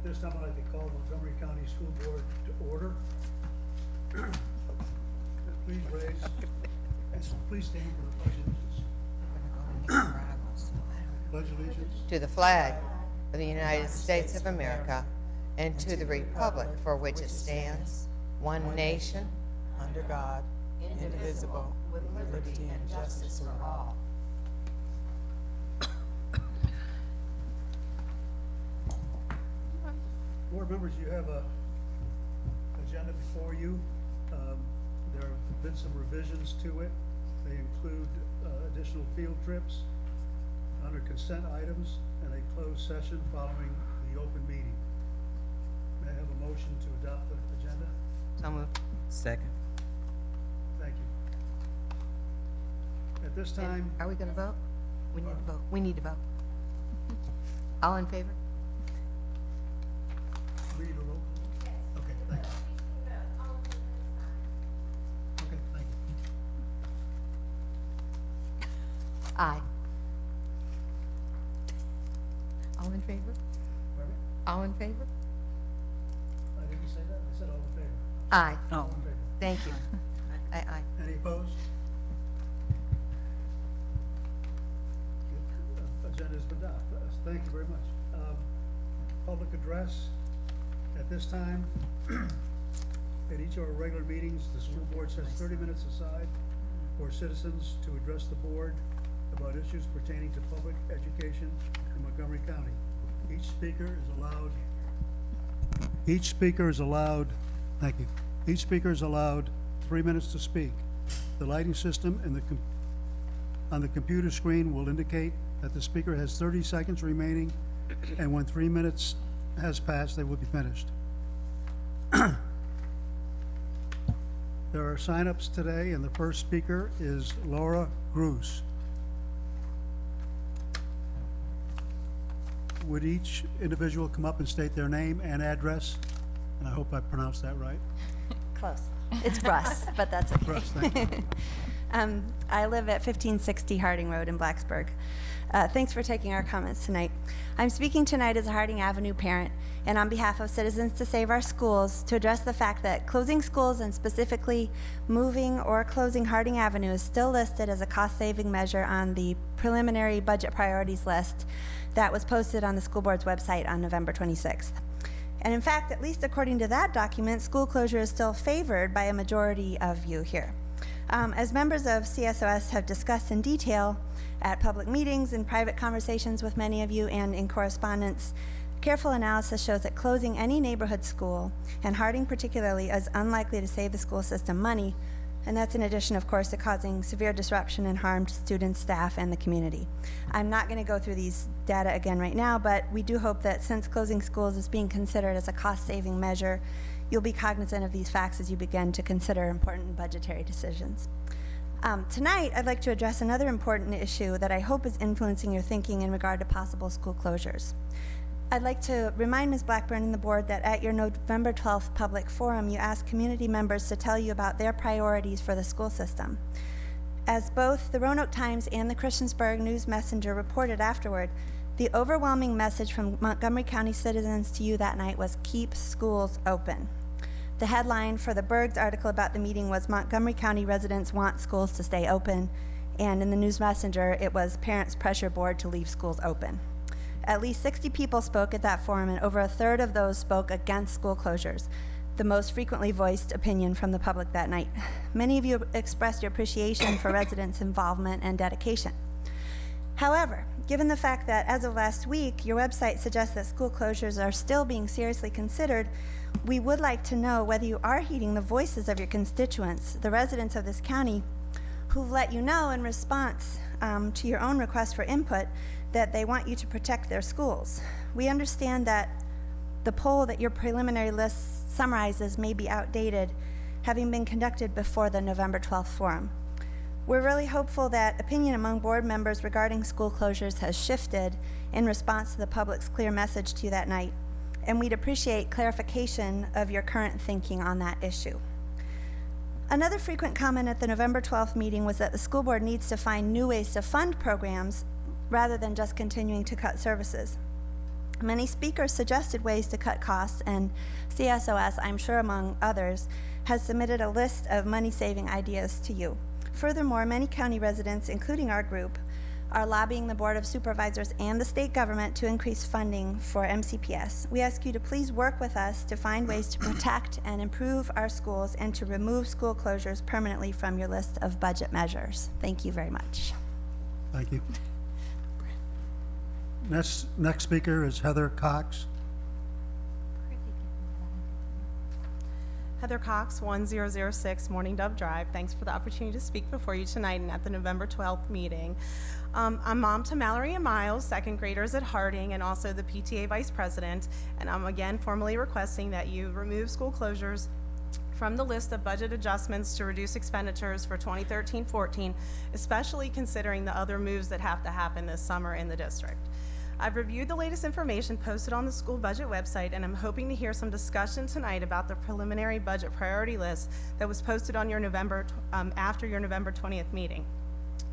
At this time, I'd like to call Montgomery County School Board to order. Please please stand for the pledge of allegiance. Pledge allegiance. To the flag of the United States of America and to the republic for which it stands, one nation, under God, indivisible, with liberty and justice for all. Board members, you have a agenda before you. There have been some revisions to it. They include additional field trips under consent items and a closed session following the open meeting. May I have a motion to adopt the agenda? So moved. Second. Thank you. At this time, Are we going to vote? We need to vote. We need to vote. All in favor? read a roll call. Okay, thank you. Okay, thank you. Aye. All in favor? Pardon me? All in favor? I didn't say that. I said all in favor. Aye. All in favor. Thank you. Aye. Any opposed? Agenda has been adopted. Thank you very much. Public address. At this time, at each of our regular meetings, the school board sets 30 minutes aside for citizens to address the board about issues pertaining to public education in Montgomery County. Each speaker is allowed 3 minutes to speak. The lighting system on the computer screen will indicate that the speaker has 30 seconds remaining, and when 3 minutes has passed, they will be finished. There are sign-ups today, and the first speaker is Laura Gruss. Would each individual come up and state their name and address? And I hope I pronounced that right. Close. It's Russ, but that's okay. Russ, thank you. I live at 1560 Harding Road in Blacksburg. Thanks for taking our comments tonight. I'm speaking tonight as a Harding Avenue parent and on behalf of Citizens to Save Our Schools to address the fact that closing schools and specifically moving or closing Harding Avenue is still listed as a cost-saving measure on the preliminary budget priorities list that was posted on the school board's website on November 26th. And in fact, at least according to that document, school closure is still favored by a majority of you here. As members of CSOS have discussed in detail at public meetings, in private conversations with many of you, and in correspondence, careful analysis shows that closing any neighborhood school, and Harding particularly, is unlikely to save the school system money, and that's in addition, of course, to causing severe disruption and harm to students, staff, and the community. I'm not going to go through these data again right now, but we do hope that since closing schools is being considered as a cost-saving measure, you'll be cognizant of these facts as you begin to consider important budgetary decisions. Tonight, I'd like to address another important issue that I hope is influencing your thinking in regard to possible school closures. I'd like to remind Ms. Blackburn and the board that at your November 12th public forum, you asked community members to tell you about their priorities for the school system. As both the Roanoke Times and the Christiansburg News Messenger reported afterward, the overwhelming message from Montgomery County citizens to you that night was keep schools open. The headline for the Berg's article about the meeting was Montgomery County residents want schools to stay open, and in the News Messenger it was parents pressure board to leave schools open. At least 60 people spoke at that forum, and over a third of those spoke against school closures, the most frequently voiced opinion from the public that night. Many of you expressed your appreciation for residents' involvement and dedication. However, given the fact that as of last week, your website suggests that school closures are still being seriously considered, we would like to know whether you are heeding the voices of your constituents, the residents of this county, who've let you know in response to your own request for input that they want you to protect their schools. We understand that the poll that your preliminary list summarizes may be outdated, having been conducted before the November 12th forum. We're really hopeful that opinion among board members regarding school closures has shifted in response to the public's clear message to you that night, and we'd appreciate clarification of your current thinking on that issue. Another frequent comment at the November 12th meeting was that the school board needs to find new ways to fund programs rather than just continuing to cut services. Many speakers suggested ways to cut costs, and CSOS, I'm sure among others, has submitted a list of money-saving ideas to you. Furthermore, many county residents, including our group, are lobbying the Board of Supervisors and the state government to increase funding for MCPS. We ask you to please work with us to find ways to protect and improve our schools and to remove school closures permanently from your list of budget measures. Thank you very much. Thank you. Next speaker is Heather Cox. Heather Cox, 1006 Morning Dove Drive. Thanks for the opportunity to speak before you tonight and at the November 12th meeting. I'm mom to Mallory and Miles, second graders at Harding, and also the PTA vice president. And I'm again formally requesting that you remove school closures from the list of budget adjustments to reduce expenditures for 2013-14, especially considering the other moves that have to happen this summer in the district. I've reviewed the latest information posted on the school budget website, and I'm hoping to hear some discussion tonight about the preliminary budget priority list that was posted on your after your November 20th meeting.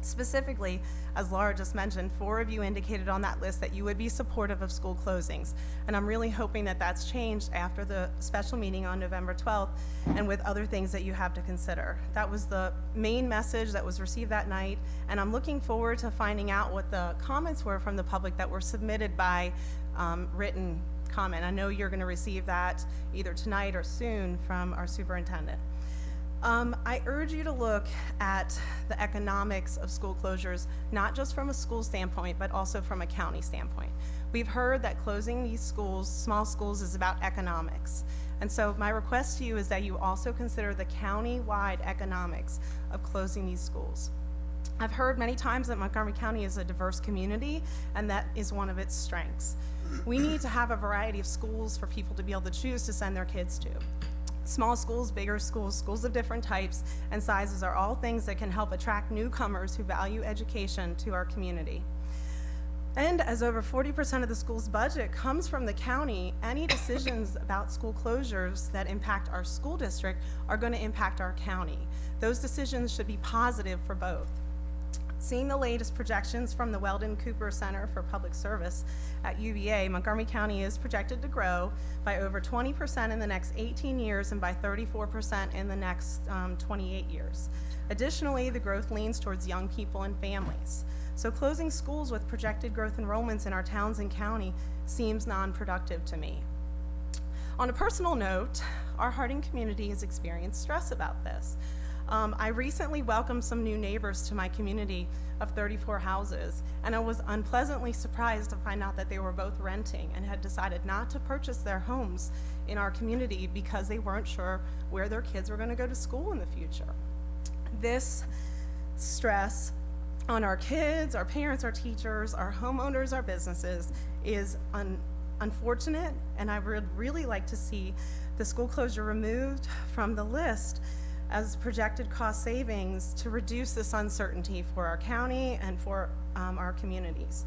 Specifically, as Laura just mentioned, 4 of you indicated on that list that you would be supportive of school closings, and I'm really hoping that that's changed after the special meeting on November 12th and with other things that you have to consider. That was the main message that was received that night, and I'm looking forward to finding out what the comments were from the public that were submitted by written comment. I know you're going to receive that either tonight or soon from our superintendent. I urge you to look at the economics of school closures, not just from a school standpoint, but also from a county standpoint. We've heard that closing these schools, small schools, is about economics. And so my request to you is that you also consider the county-wide economics of closing these schools. I've heard many times that Montgomery County is a diverse community, and that is one of its strengths. We need to have a variety of schools for people to be able to choose to send their kids to. Small schools, bigger schools, schools of different types and sizes are all things that can help attract newcomers who value education to our community. And as over 40% of the school's budget comes from the county, any decisions about school closures that impact our school district are going to impact our county. Those decisions should be positive for both. Seeing the latest projections from the Weldon Cooper Center for Public Service at UVA, Montgomery County is projected to grow by over 20% in the next 18 years and by 34% in the next 28 years. Additionally, the growth leans towards young people and families. So closing schools with projected growth enrollments in our towns and county seems non-productive to me. On a personal note, our Harding community has experienced stress about this. I recently welcomed some new neighbors to my community of 34 houses, and I was unpleasantly surprised to find out that they were both renting and had decided not to purchase their homes in our community because they weren't sure where their kids were going to go to school in the future. This stress on our kids, our parents, our teachers, our homeowners, our businesses is unfortunate, and I would really like to see the school closure removed from the list as projected cost savings to reduce this uncertainty for our county and for our communities.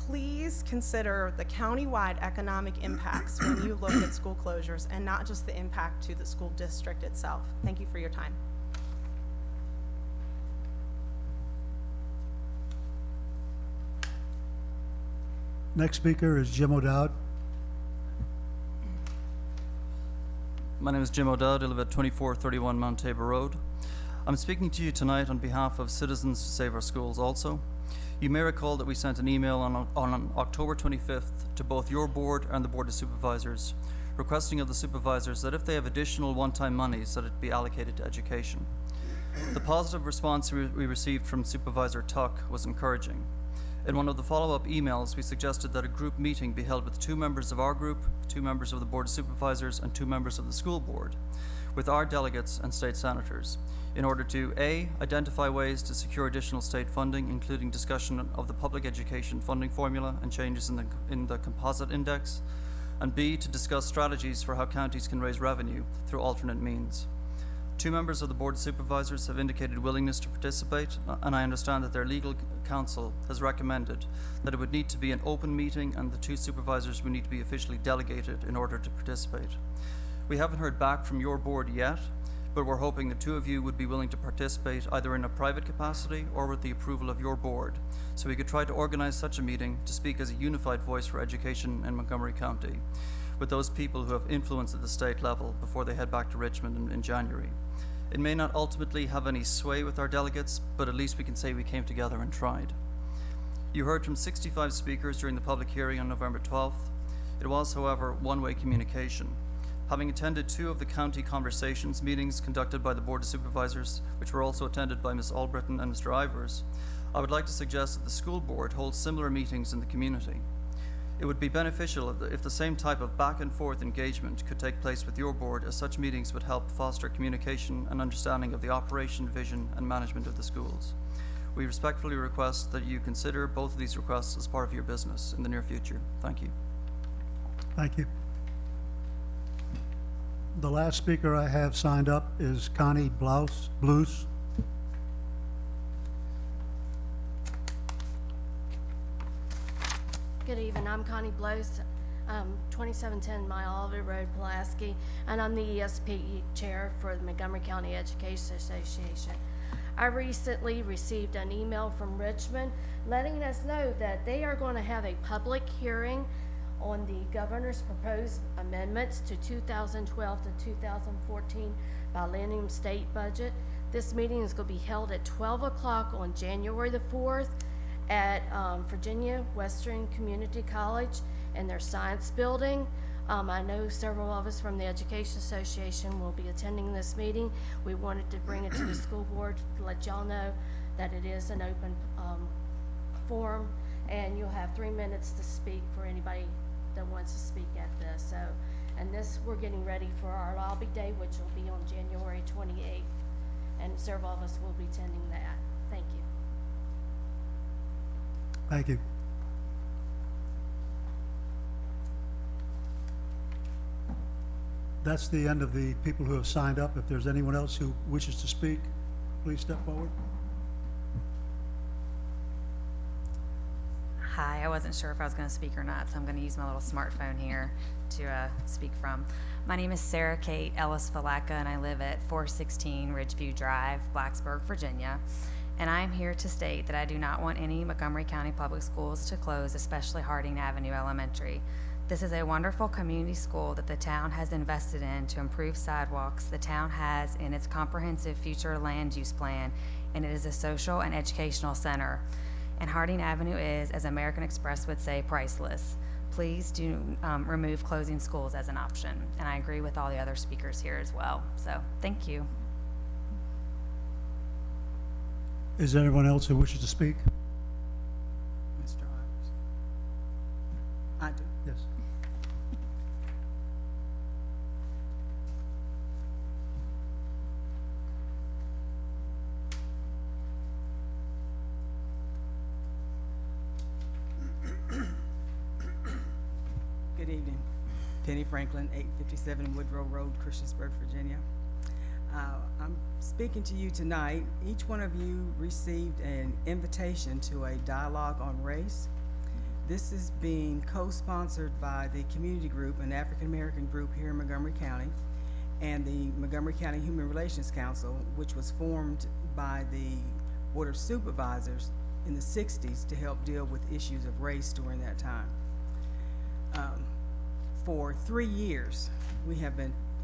Please consider the county-wide economic impacts when you look at school closures and not just the impact to the school district itself. Thank you for your time. Next speaker is Jim O'Dowd. My name is Jim O'Dowd. I live at 2431 Mount Tabor Road. I'm speaking to you tonight on behalf of Citizens to Save Our Schools also. You may recall that we sent an email on October 25th to both your board and the Board of Supervisors, requesting of the supervisors that if they have additional one-time monies, that it be allocated to education. The positive response we received from Supervisor Tuck was encouraging. In one of the follow-up emails, we suggested that a group meeting be held with 2 members of our group, 2 members of the Board of Supervisors, and 2 members of the school board, with our delegates and state senators, in order to A, identify ways to secure additional state funding, including discussion of the public education funding formula and changes in the composite index, and B, to discuss strategies for how counties can raise revenue through alternate means. 2 members of the Board of Supervisors have indicated willingness to participate, and I understand that their legal counsel has recommended that it would need to be an open meeting and the 2 supervisors would need to be officially delegated in order to participate. We haven't heard back from your board yet, but we're hoping the two of you would be willing to participate either in a private capacity or with the approval of your board, so we could try to organize such a meeting to speak as a unified voice for education in Montgomery County, with those people who have influence at the state level before they head back to Richmond in January. It may not ultimately have any sway with our delegates, but at least we can say we came together and tried. You heard from 65 speakers during the public hearing on November 12th. It was, however, one-way communication. Having attended 2 of the county conversations meetings conducted by the Board of Supervisors, which were also attended by Ms. Albritton and Mr. Ivers, I would like to suggest that the school board hold similar meetings in the community. It would be beneficial if the same type of back and forth engagement could take place with your board, as such meetings would help foster communication and understanding of the operation, vision, and management of the schools. We respectfully request that you consider both of these requests as part of your business in the near future. Thank you. Thank you. The last speaker I have signed up is Connie Blues. Good evening, I'm Connie Blows, 2710 Mile Olive Road, Pulaski, and I'm the ESPE chair for the Montgomery County Education Association. I recently received an email from Richmond letting us know that they are going to have a public hearing on the governor's proposed amendments to 2012 to 2014 biennium state budget. This meeting is going to be held at 12 o'clock on January the 4th at Virginia Western Community College in their science building. I know several of us from the Education Association will be attending this meeting. We wanted to bring it to the school board to let y'all know that it is an open forum, and you'll have 3 minutes to speak for anybody that wants to speak at this. So, and this, we're getting ready for our lobby day, which will be on January 28th, and several of us will be attending that. Thank you. Thank you. That's the end of the people who have signed up. If there's anyone else who wishes to speak, please step forward. Hi, I wasn't sure if I was going to speak or not, so I'm going to use my little smartphone here to speak from. My name is Sarah Kate Ellis-Falaka, and I live at 416 Ridgeview Drive, Blacksburg, Virginia. And I am here to state that I do not want any Montgomery County Public Schools to close, especially Harding Avenue Elementary. This is a wonderful community school that the town has invested in to improve sidewalks. The town has in its comprehensive future land use plan, and it is a social and educational center. And Harding Avenue is, as American Express would say, priceless. Please do remove closing schools as an option. And I agree with all the other speakers here as well. So, thank you. Is there anyone else who wishes to speak? Mr. Ivers. I do. Yes. Good evening. Penny Franklin, 857 Woodrow Road, Christiansburg, Virginia. I'm speaking to you tonight. Each one of you received an invitation to a dialogue on race. This is being co-sponsored by the community group, an African American group here in Montgomery County, and the Montgomery County Human Relations Council, which was formed by the Board of Supervisors in the 60s to help deal with issues of race during that time. For 3 years,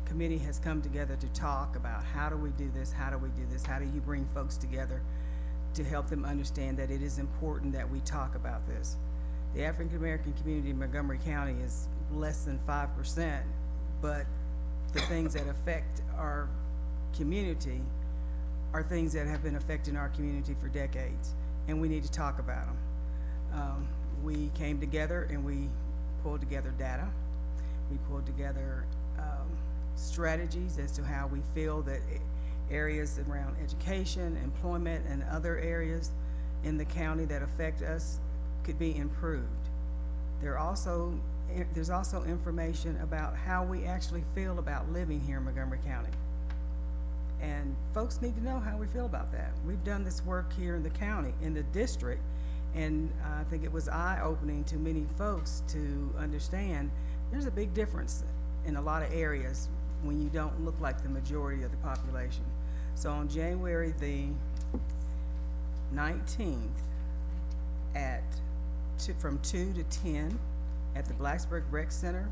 committee has come together to talk about how do we do this, how do we do this, how do you bring folks together to help them understand that it is important that we talk about this. The African American community in Montgomery County is less than 5%, but the things that affect our community are things that have been affecting our community for decades, and we need to talk about them. We came together and we pulled together data. We pulled together strategies as to how we feel that areas around education, employment, and other areas in the county that affect us could be improved. There's also information about how we actually feel about living here in Montgomery County. And folks need to know how we feel about that. We've done this work here in the county, in the district, and I think it was eye-opening to many folks to understand there's a big difference in a lot of areas when you don't look like the majority of the population. So on January the 19th from 2 to 10 at the Blacksburg Rec Center,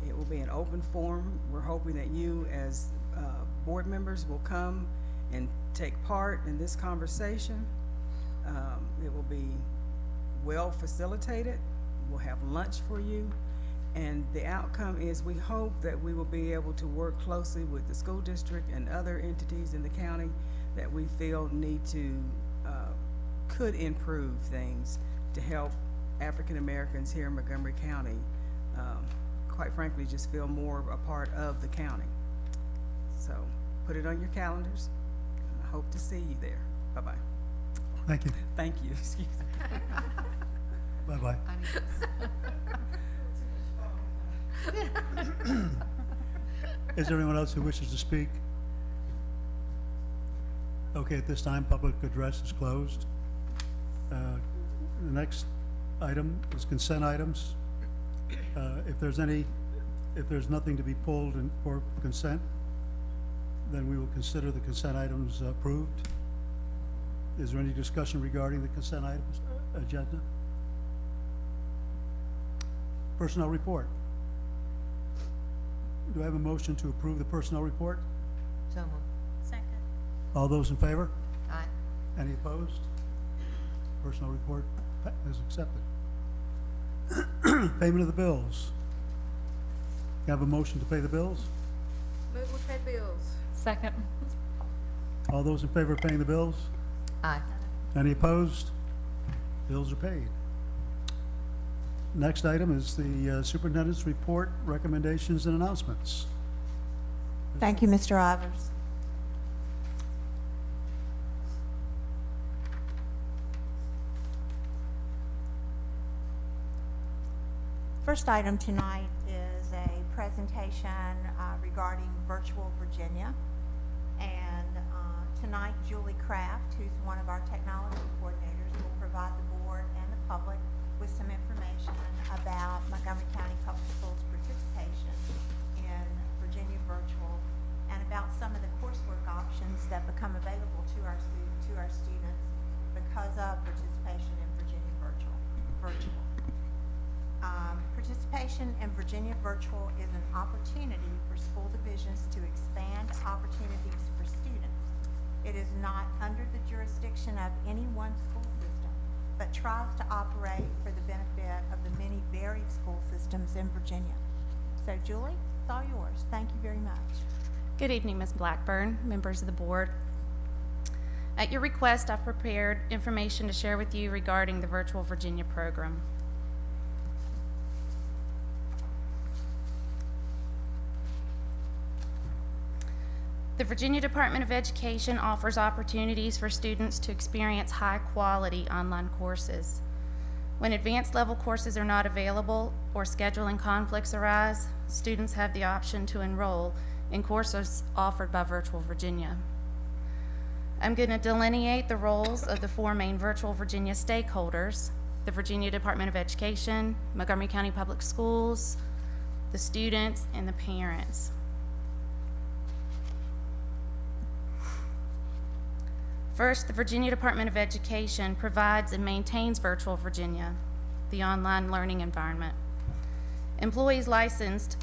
it will be an open forum. We're hoping that you as board members will come and take part in this conversation. It will be well facilitated. We'll have lunch for you. And the outcome is we hope that we will be able to work closely with the school district and other entities in the county that we feel need to, could improve things to help African Americans here in Montgomery County, quite frankly, just feel more a part of the county. So put it on your calendars. I hope to see you there. Bye-bye. Thank you. Thank you. Excuse me. Bye-bye. Is there anyone else who wishes to speak? Okay, at this time, public address is closed. The next item is consent items. If there's nothing to be pulled for consent, then we will consider the consent items approved. Is there any discussion regarding the consent items agenda? Personnel report. Do I have a motion to approve the personnel report? So moved. Second. All those in favor? Aye. Any opposed? Personnel report is accepted. Payment of the bills. Can I have a motion to pay the bills? Move we pay bills. Second. All those in favor of paying the bills? Aye. Any opposed? Bills are paid. Next item is the superintendent's report, recommendations, and announcements. Thank you, Mr. Ivers. First item tonight is a presentation regarding Virtual Virginia. And tonight, Julie Kraft, who's one of our technology coordinators, will provide the board and the public with some information about Montgomery County Public Schools' participation in Virginia Virtual and about some of the coursework options that become available to our students because of participation in Virginia Virtual. Participation in Virginia Virtual is an opportunity for school divisions to expand opportunities for students. It is not under the jurisdiction of any one school system, but tries to operate for the benefit of the many varied school systems in Virginia. So Julie, it's all yours. Thank you very much. Good evening, Ms. Blackburn, members of the board. At your request, I've prepared information to share with you regarding the Virtual Virginia program. The Virginia Department of Education offers opportunities for students to experience high-quality online courses. When advanced level courses are not available or scheduling conflicts arise, students have the option to enroll in courses offered by Virtual Virginia. I'm going to delineate the roles of the four main Virtual Virginia stakeholders: the Virginia Department of Education, Montgomery County Public Schools, the students, and the parents. First, the Virginia Department of Education provides and maintains Virtual Virginia, the online learning environment. Employees licensed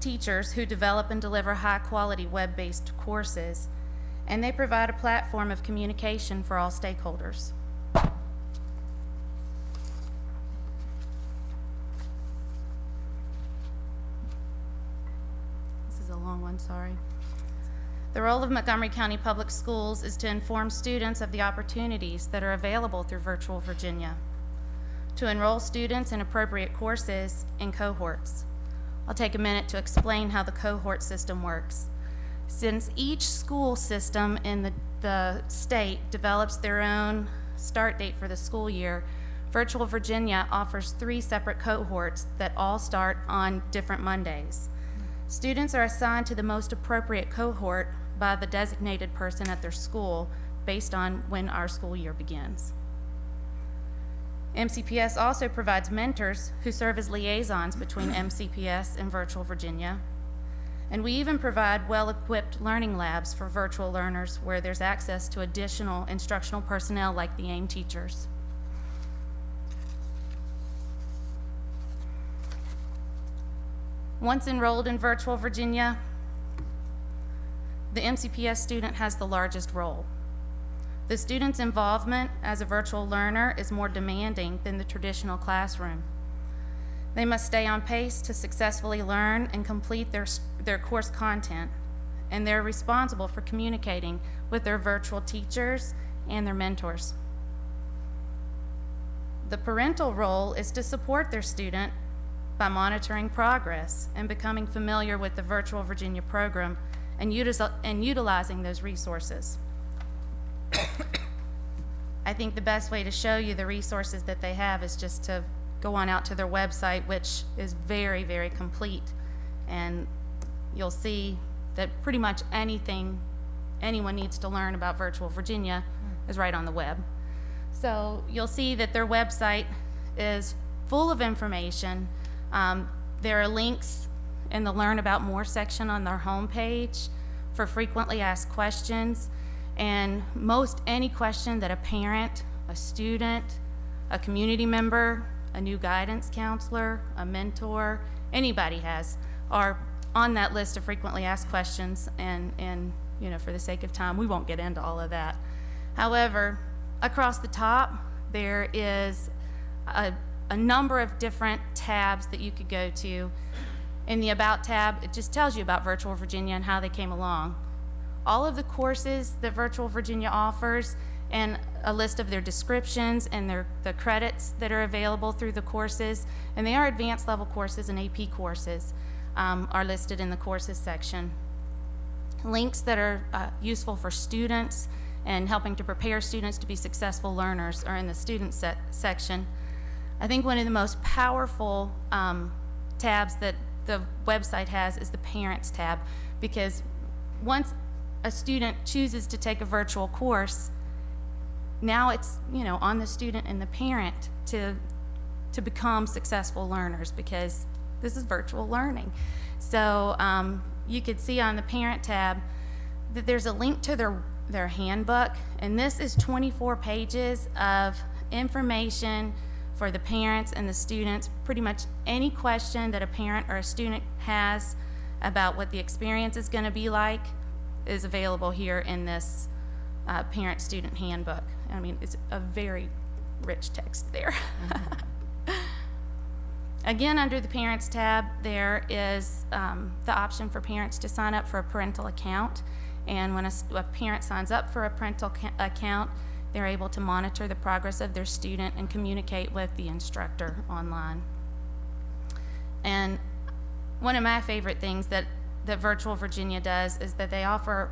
teachers who develop and deliver high-quality web-based courses, and they provide a platform of communication for all stakeholders. This is a long one, sorry. The role of Montgomery County Public Schools is to inform students of the opportunities that are available through Virtual Virginia, to enroll students in appropriate courses in cohorts. I'll take a minute to explain how the cohort system works. Since each school system in the state develops their own start date for the school year, Virtual Virginia offers 3 separate cohorts that all start on different Mondays. Students are assigned to the most appropriate cohort by the designated person at their school based on when our school year begins. MCPS also provides mentors who serve as liaisons between MCPS and Virtual Virginia. And we even provide well-equipped learning labs for virtual learners where there's access to additional instructional personnel like the AIM teachers. Once enrolled in Virtual Virginia, the MCPS student has the largest role. The student's involvement as a virtual learner is more demanding than the traditional classroom. They must stay on pace to successfully learn and complete their course content, and they're responsible for communicating with their virtual teachers and their mentors. The parental role is to support their student by monitoring progress and becoming familiar with the Virtual Virginia program and utilizing those resources. I think the best way to show you the resources that they have is just to go on out to their website, which is very, very complete. And you'll see that pretty much anything anyone needs to learn about Virtual Virginia is right on the web. So you'll see that their website is full of information. There are links in the Learn About More section on their homepage for frequently asked questions. And most any question that a parent, a student, a community member, a new guidance counselor, a mentor, anybody has, are on that list of frequently asked questions. And you know, for the sake of time, we won't get into all of that. However, across the top, there is a number of different tabs that you could go to. In the About tab, it just tells you about Virtual Virginia and how they came along. All of the courses that Virtual Virginia offers and a list of their descriptions and the credits that are available through the courses, and they are advanced level courses and AP courses, are listed in the courses section. Links that are useful for students and helping to prepare students to be successful learners are in the student section. I think one of the most powerful tabs that the website has is the Parents tab, because once a student chooses to take a virtual course, now it's, you know, on the student and the parent to become successful learners, because this is virtual learning. So you could see on the Parent tab that there's a link to their handbook, and this is 24 pages of information for the parents and the students. Pretty much any question that a parent or a student has about what the experience is going to be like is available here in this parent-student handbook. I mean, it's a very rich text there. Again, under the Parents tab, there is the option for parents to sign up for a parental account. And when a parent signs up for a parental account, they're able to monitor the progress of their student and communicate with the instructor online. And one of my favorite things that Virtual Virginia does is that they offer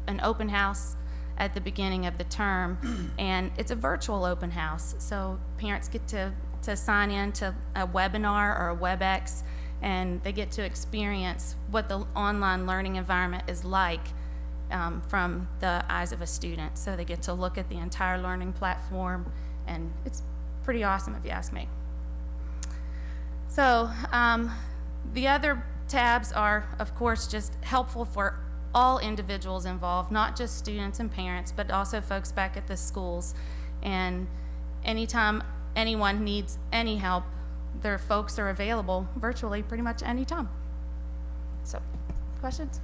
an open house at the beginning of the term, and it's a virtual open house. So parents get to sign in to a webinar or a WebEx, and they get to experience what the online learning environment is like from the eyes of a student. So they get to look at the entire learning platform, and it's pretty awesome if you ask me. So the other tabs are, of course, just helpful for all individuals involved, not just students and parents, but also folks back at the schools. And anytime anyone needs any help, their folks are available virtually pretty much anytime. So, questions?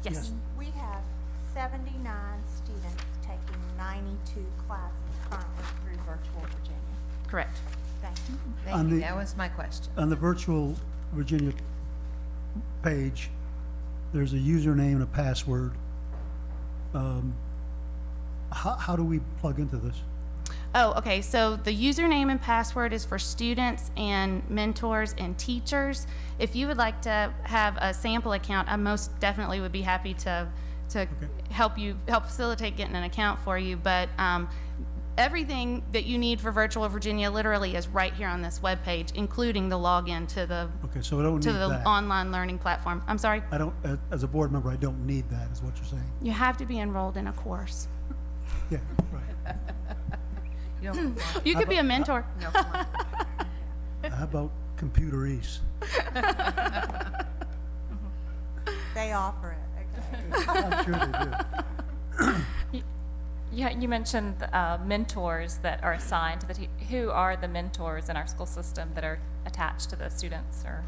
Yes. We have 79 students taking 92 classes currently through Virtual Virginia. Correct. Thank you. Thank you. That was my question. On the Virtual Virginia page, there's a username and a password. How do we plug into this? Oh, okay. So the username and password is for students and mentors and teachers. If you would like to have a sample account, I most definitely would be happy to help facilitate getting an account for you. But everything that you need for Virtual Virginia literally is right here on this webpage, including the login to the So I don't need that. online learning platform. I'm sorry? I don't, as a board member, I don't need that, is what you're saying. You have to be enrolled in a course. Yeah, right. You could be a mentor. How about computer ease? they offer it, okay. I'm sure they do. You mentioned mentors that are assigned to the who are the mentors in our school system that are attached to the students? Or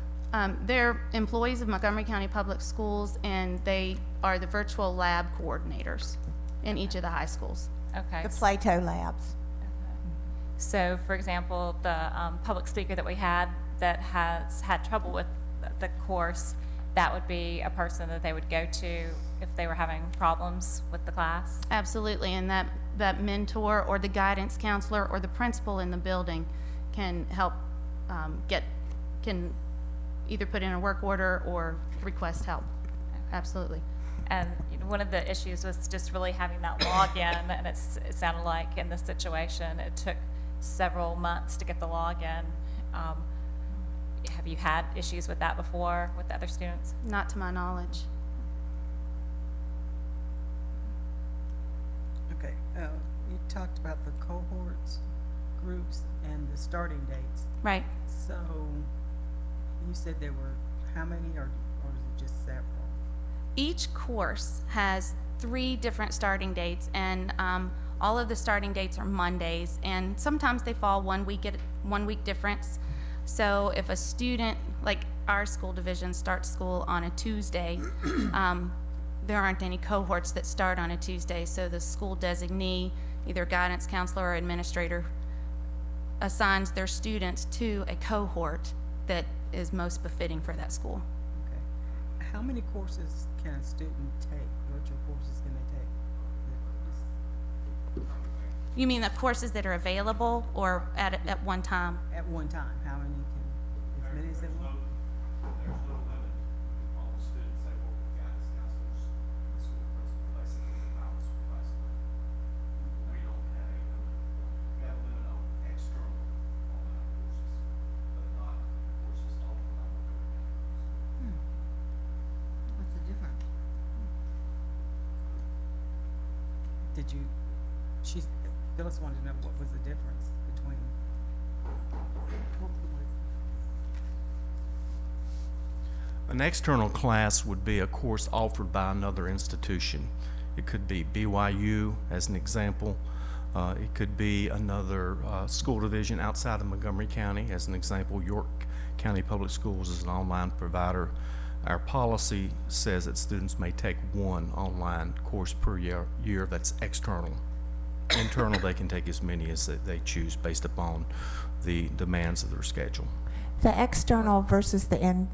They're employees of Montgomery County Public Schools, and they are the virtual lab coordinators in each of the high schools. okay. The Plato Labs. So, for example, the public speaker that we had that has had trouble with the course, that would be a person that they would go to if they were having problems with the class? Absolutely, and that mentor or the guidance counselor or the principal in the building can help can either put in a work order or request help. Absolutely. And one of the issues was just really having that login, and it sounded like in this situation it took several months to get the login. Have you had issues with that before with the other students? Not to my knowledge. Okay, you talked about the cohorts, groups, and the starting dates. Right. So, you said there were how many, or is it just several? Each course has 3 different starting dates, and all of the starting dates are Mondays, and sometimes they fall 1 week difference. So if a student, like our school division, starts school on a Tuesday, there aren't any cohorts that start on a Tuesday, so the school designee, either guidance counselor or administrator, assigns their students to a cohort that is most befitting for that school. Okay. How many courses can a student take? Virtual courses can they take? You mean the courses that are available or at one time? At one time, how many can, as many as they want? There's no limit on the students that work with guidance counselors and the school principal, basically, the balance of class. We don't have a limit. We have a limit on external online courses, but not courses offered by Montgomery County. What's the difference? Did you, Phyllis wanted to know what was the difference between. An external class would be a course offered by another institution. It could be BYU as an example. It could be another school division outside of Montgomery County. As an example, York County Public Schools is an online provider. Our policy says that students may take 1 online course per year that's external. Internal, they can take as many as they choose based upon the demands of their schedule. The external versus the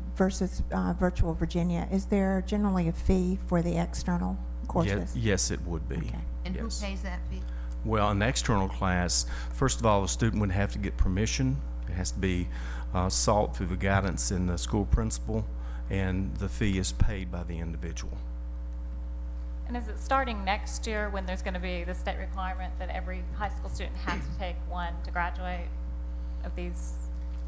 virtual Virginia, is there generally a fee for the external courses? Yes, it would be. Okay. And Yes. who pays that fee? Well, an external class, first of all, the student would have to get permission. It has to be sought through the guidance in the school principal, and the fee is paid by the individual. And is it starting next year when there's going to be the state requirement that every high school student has to take one to graduate of these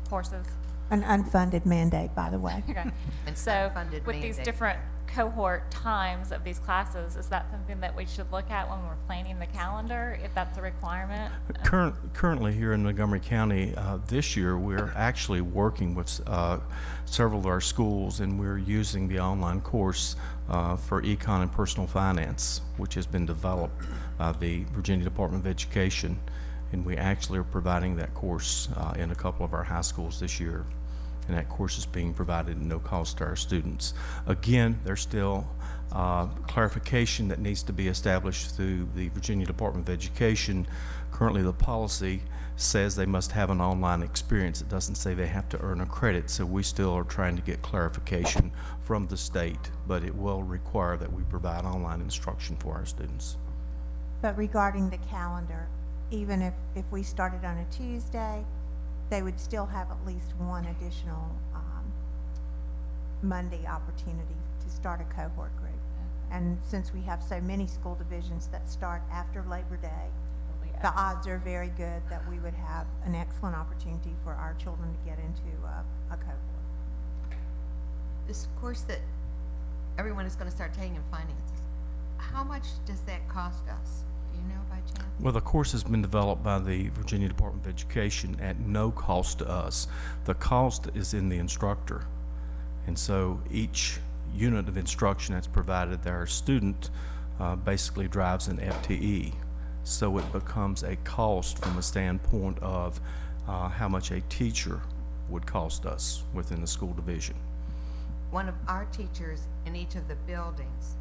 courses? An unfunded mandate, by the way. Okay. An So unfunded with these mandate. different cohort times of these classes, is that something that we should look at when we're planning the calendar, if that's a requirement? Currently here in Montgomery County, this year, we're actually working with several of our schools, and we're using the online course for econ and personal finance, which has been developed by the Virginia Department of Education, and we actually are providing that course in a couple of our high schools this year. And that course is being provided at no cost to our students. Again, there's still clarification that needs to be established through the Virginia Department of Education. Currently, the policy says they must have an online experience. It doesn't say they have to earn a credit, so we still are trying to get clarification from the state, but it will require that we provide online instruction for our students. But regarding the calendar, even if we started on a Tuesday, they would still have at least 1 additional Monday opportunity to start a cohort group. And since we have so many school divisions that start after Labor Day, the odds are very good that we would have an excellent opportunity for our children to get into a cohort. This course that everyone is going to start taking in finances, how much does that cost us? Do you know by chance? Well, the course has been developed by the Virginia Department of Education at no cost to us. The cost is in the instructor. And so each unit of instruction that's provided there, our student basically drives an FTE. So it becomes a cost from a standpoint of how much a teacher would cost us within the school division. One of our teachers in each of the buildings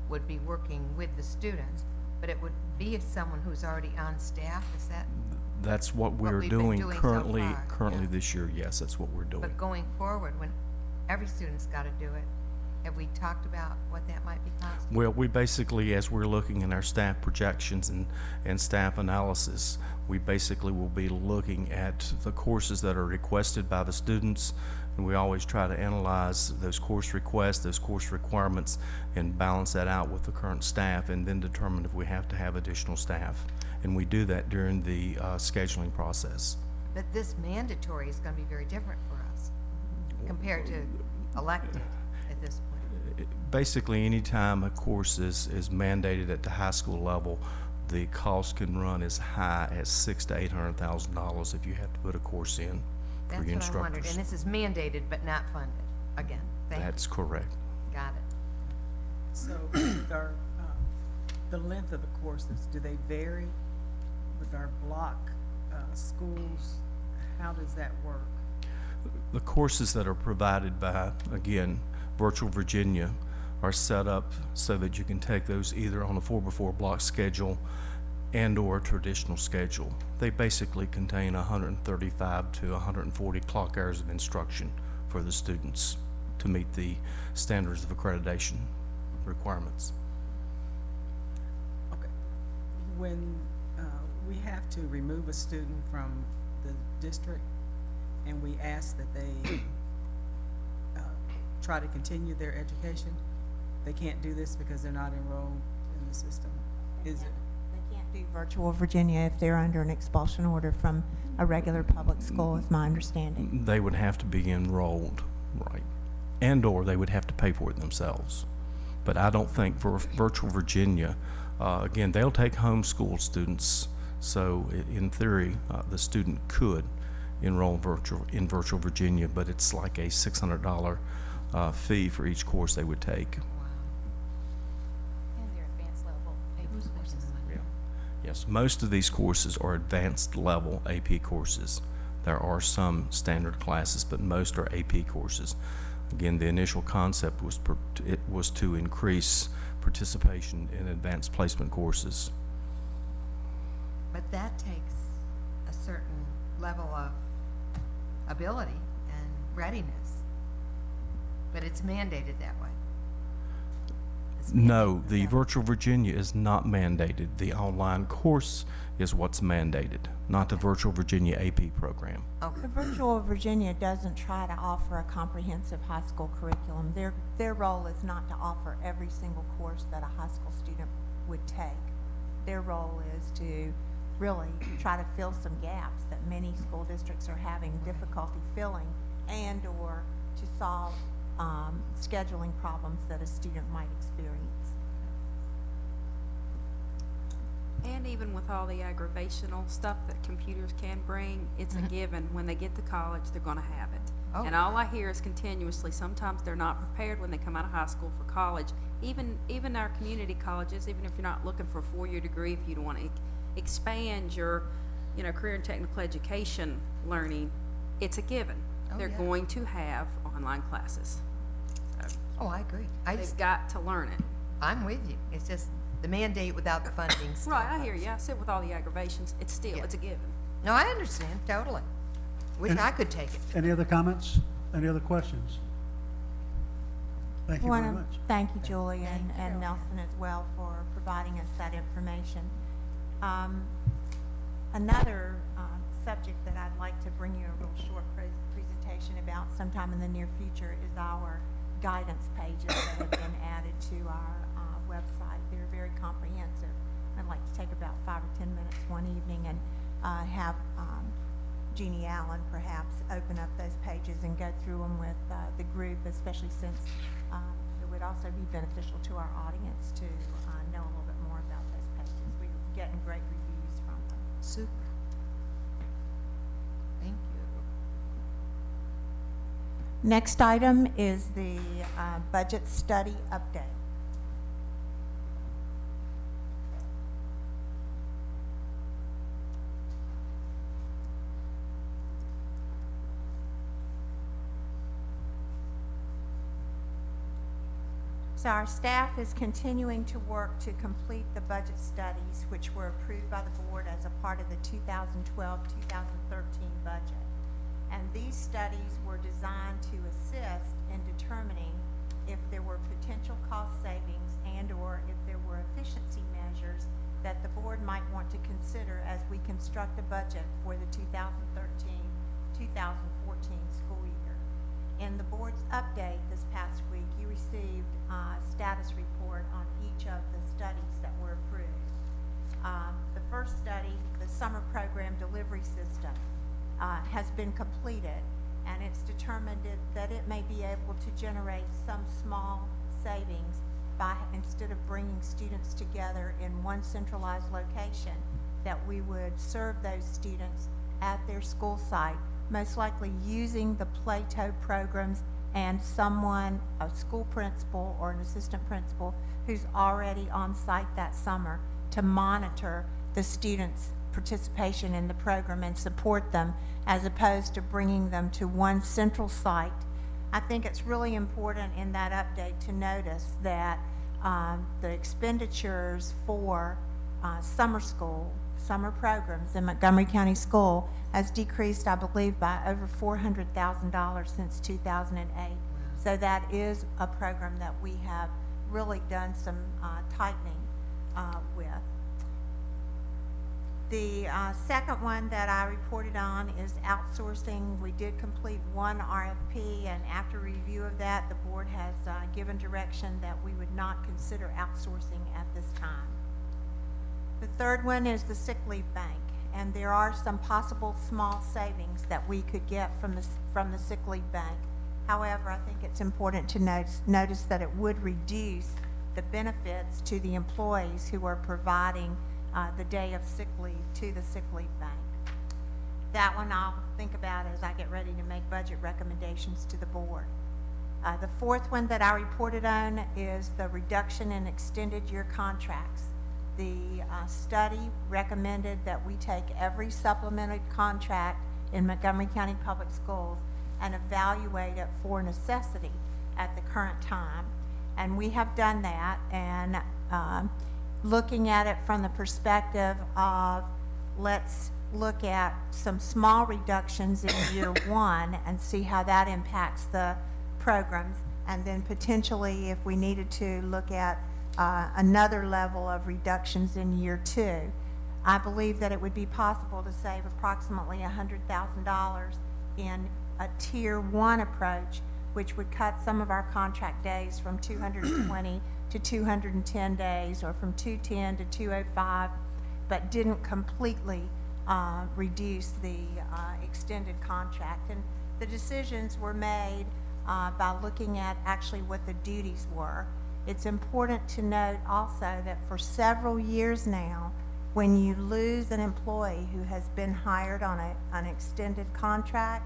would be working with the students, but it would be someone who's already on staff, is that? That's what we're we've been doing doing so currently. far, Currently yeah. this year, yes, that's what we're doing. But going forward, when every student's got to do it, have we talked about what that might be costing? Well, we basically, as we're looking in our staff projections and staff analysis, we basically will be looking at the courses that are requested by the students, and we always try to analyze those course requests, those course requirements, and balance that out with the current staff, and then determine if we have to have additional staff. And we do that during the scheduling process. But this mandatory is going to be very different for us compared to elected at this point. Basically, anytime a course is mandated at the high school level, the cost can run as high as $600,000 to $800,000 if you have to put a course in for That's your what I wondered. instructors. And this is mandated but not funded. Again, thank you. That's correct. Got it. So the length of the courses, do they vary with our block schools? How does that work? The courses that are provided by, again, Virtual Virginia are set up so that you can take those either on a 4x4 block schedule and or a traditional schedule. They basically contain 135 to 140 clock hours of instruction for the students to meet the standards of accreditation requirements. Okay. When we have to remove a student from the district and we ask that they try to continue their education, they can't do this because they're not enrolled in the system, is it? They can't do Virtual Virginia if they're under an expulsion order from a regular public school, is my understanding. They would have to be enrolled, right, and or they would have to pay for it themselves. But I don't think for Virtual Virginia, again, they'll take homeschool students, so in theory, the student could enroll in Virtual Virginia, but it's like a $600 fee for each course they would take. And their advanced level AP courses. Yeah. Yes, most of these courses are advanced level AP courses. There are some standard classes, but most are AP courses. Again, the initial concept was to increase participation in advanced placement courses. But that takes a certain level of ability and readiness. But it's mandated that way. It's No, mandated the that way. Virtual Virginia is not mandated. The online course is what's mandated, not the Virtual Virginia AP program. Okay. The Virtual Virginia doesn't try to offer a comprehensive high school curriculum. Their role is not to offer every single course that a high school student would take. Their role is to really try to fill some gaps that many school districts are having difficulty filling, and or to solve scheduling problems that a student might experience. And even with all the aggravational stuff that computers can bring, it's a given. When they get to college, they're going to have it. Oh. And all I hear is continuously, sometimes they're not prepared when they come out of high school for college. Even our community colleges, even if you're not looking for a four-year degree, if you don't want to expand your, career and technical education learning, it's a given. Oh, They're yeah. going to have online classes. So Oh, I agree. they've got to learn it. I'm with you. It's just the mandate without the funding. Right, I hear you. I said with all the aggravations, it's still, Yeah. it's a given. No, I understand, totally. Wish And- I could take it. Any other comments? Any other questions? Thank you very much. Thank you, Julie, Thank you. and Nelson as well for providing us that information. Another subject that I'd like to bring you a real short presentation about sometime in the near future is our guidance pages that have been added to our website. They're very comprehensive. I'd like to take about 5 or 10 minutes one evening and have Jeannie Allen perhaps open up those pages and go through them with the group, especially since it would also be beneficial to our audience to know a little bit more about those pages. We're getting great reviews from them. Super. Thank you. Next item is the budget study update. So our staff is continuing to work to complete the budget studies which were approved by the board as a part of the 2012-2013 budget. And these studies were designed to assist in determining if there were potential cost savings and/or if there were efficiency measures that the board might want to consider as we construct a budget for the 2013-2014 school year. In the board's update this past week, you received a status report on each of the studies that were approved. The first study, the summer program delivery system, has been completed, and it's determined that it may be able to generate some small savings by, instead of bringing students together in one centralized location, that we would serve those students at their school site, most likely using the Plato programs and someone, a school principal or an assistant principal, who's already on site that summer to monitor the students' participation in the program and support them, as opposed to bringing them to one central site. I think it's really important in that update to notice that the expenditures for summer school, summer programs in Montgomery County School has decreased, I believe, by over $400,000 since 2008. So that is a program that we have really done some tightening with. The second one that I reported on is outsourcing. We did complete one RFP, and after review of that, the board has given direction that we would not consider outsourcing at this time. The third one is the sick leave bank, and there are some possible small savings that we could get from the sick leave bank. However, I think it's important to notice that it would reduce the benefits to the employees who are providing the day of sick leave to the sick leave bank. That one I'll think about as I get ready to make budget recommendations to the board. The fourth one that I reported on is the reduction in extended year contracts. The study recommended that we take every supplemented contract in Montgomery County Public Schools and evaluate it for necessity at the current time. And we have done that, and looking at it from the perspective of, let's look at some small reductions in year one and see how that impacts the programs, and then potentially, if we needed to, look at another level of reductions in year two. I believe that it would be possible to save approximately $100,000 in a tier one approach, which would cut some of our contract days from 220 to 210 days, or from 210 to 205, but didn't completely reduce the extended contract. And the decisions were made by looking at actually what the duties were. It's important to note also that for several years now, when you lose an employee who has been hired on an extended contract,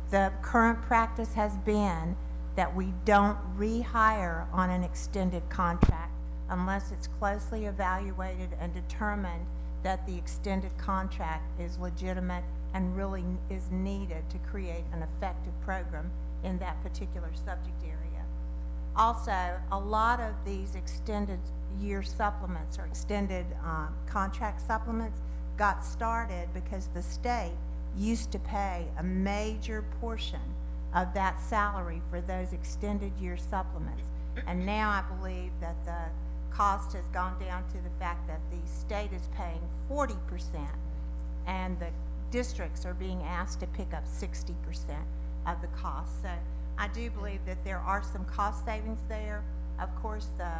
the current practice has been that we don't rehire on an extended contract unless it's closely evaluated and determined that the extended contract is legitimate and really is needed to create an effective program in that particular subject area. Also, a lot of these extended year supplements or extended contract supplements got started because the state used to pay a major portion of that salary for those extended year supplements. And now I believe that the cost has gone down to the fact that the state is paying 40% and the districts are being asked to pick up 60% of the cost. So I do believe that there are some cost savings there. Of course, the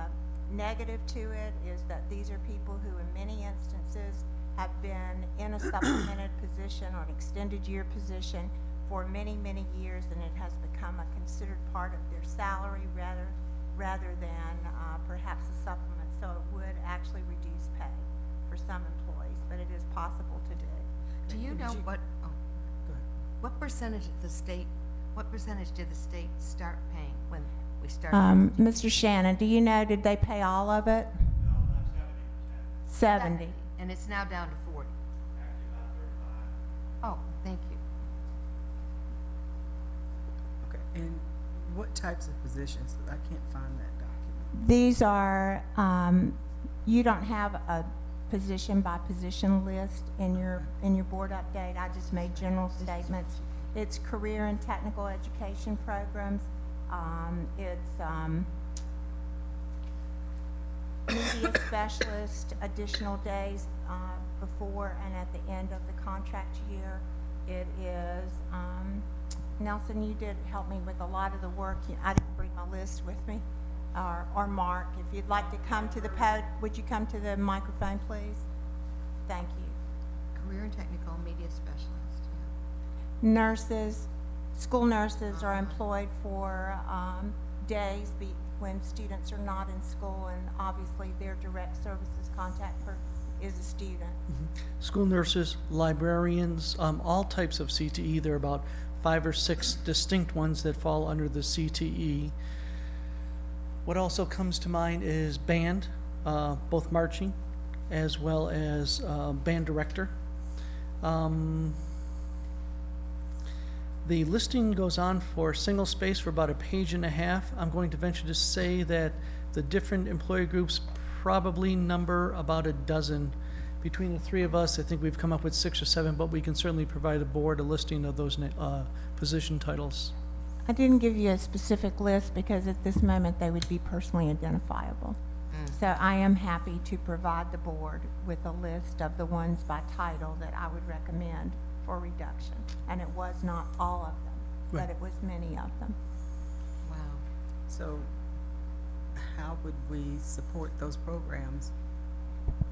negative to it is that these are people who in many instances have been in a supplemented position or an extended year position for many, many years, and it has become a considered part of their salary rather than perhaps a supplement. So it would actually reduce pay for some employees, but it is possible to do. Do you know what percentage of the state What percentage did the state start paying when we started? Mr. Shannon, do you know, did they pay all of it? No, about 70%. 70. And it's now down to 40. Actually, about 35. Oh, thank you. Okay, and what types of positions? I can't find that document. These are, you don't have a position by position list in your board update. I just made general statements. It's career and technical education programs. It's media specialist, additional days before and at the end of the contract year. It is, Nelson, you did help me with a lot of the work. I didn't bring my list with me. Or Mark, if you'd like to come to the would you come to the microphone, please? Thank you. Career and technical media specialist. Nurses, school nurses are employed for days when students are not in school, and obviously their direct services contact is a student. School nurses, librarians, all types of CTE. There are about 5 or 6 distinct ones that fall under the CTE. What also comes to mind is band, both marching as well as band director. The listing goes on for single space for about a page and a half. I'm going to venture to say that the different employee groups probably number about a dozen. Between the 3 of us, I think we've come up with 6 or 7, but we can certainly provide the board a listing of those position titles. I didn't give you a specific list because at this moment they would be personally identifiable. So I am happy to provide the board with a list of the ones by title that I would recommend for reduction. And it was not all of them, Right. but it was many of them. Wow. So how would we support those programs?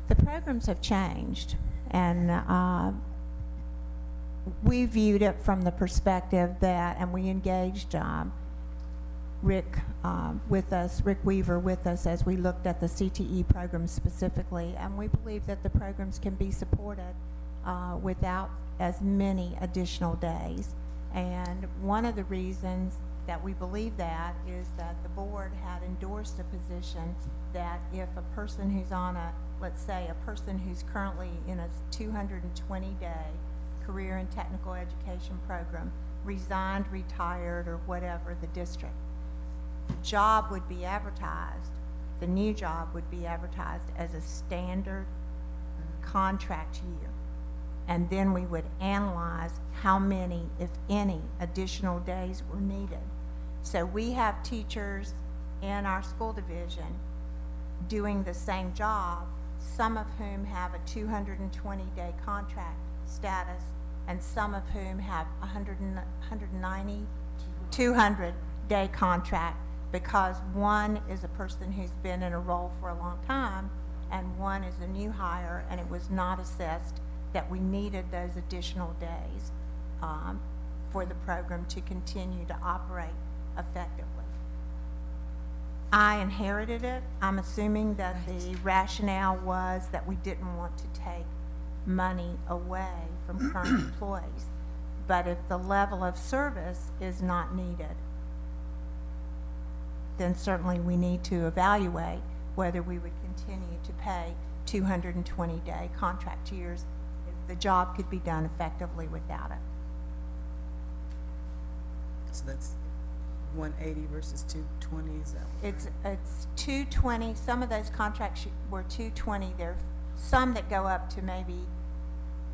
The programs have changed, and we viewed it from the perspective that, and we engaged Rick Weaver with us as we looked at the CTE program specifically, and we believe that the programs can be supported without as many additional days. And one of the reasons that we believe that is that the board had endorsed a position that if a person who's on let's say a person who's currently in a 220-day career and technical education program resigned, retired, or whatever the district, the job would be advertised, the new job would be advertised as a standard contract year. And then we would analyze how many, if any, additional days were needed. So we have teachers in our school division doing the same job, some of whom have a 220-day contract status, and some of whom have 190, 200-day contract, because one is a person who's been in a role for a long time, and one is a new hire, and it was not assessed that we needed those additional days for the program to continue to operate effectively. I inherited it. I'm assuming that the rationale was that we didn't want to take money away from current employees. But if the level of service is not needed, then certainly we need to evaluate whether we would continue to pay 220-day contract years if the job could be done effectively without it. So that's 180 versus 220, is that? It's 220. Some of those contracts were 220. There are some that go up to maybe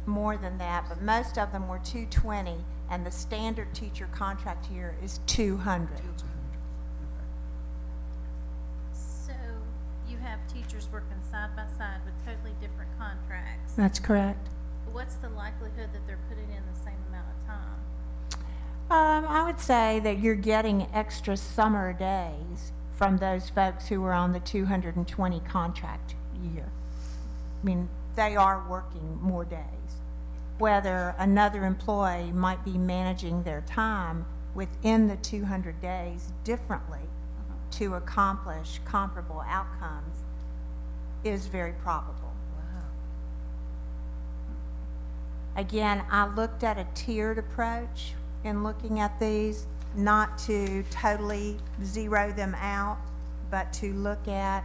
more than that, but most of them were 220, and the standard teacher contract year is 200. So you have teachers working side by side with totally different contracts. That's correct. What's the likelihood that they're putting in the same amount of time? I would say that you're getting extra summer days from those folks who are on the 220 contract year. I mean, they are working more days. Whether another employee might be managing their time within the 200 days differently to accomplish comparable outcomes is very probable. Wow. Again, I looked at a tiered approach in looking at these. not to totally zero them out, but to look at,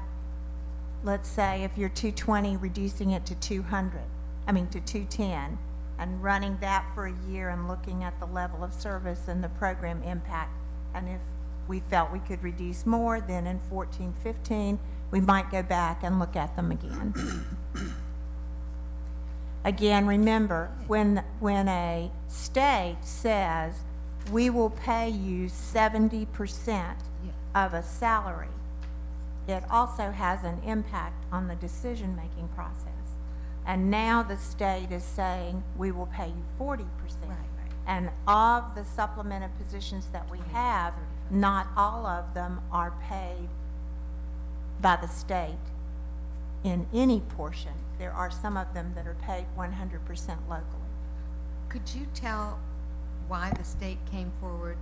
let's say if you're 220, reducing it to 200, to 210, and running that for a year and looking at the level of service and the program impact. And if we felt we could reduce more, then in 14, 15, we might go back and look at them again. Again, remember, when a state says, we will pay you 70% of a salary, it also has an impact on the decision-making process. And now the state is saying, we will pay you 40%. And of the supplemented positions that we have, not all of them are paid by the state in any portion. There are some of them that are paid 100% locally. Could you tell why the state came forward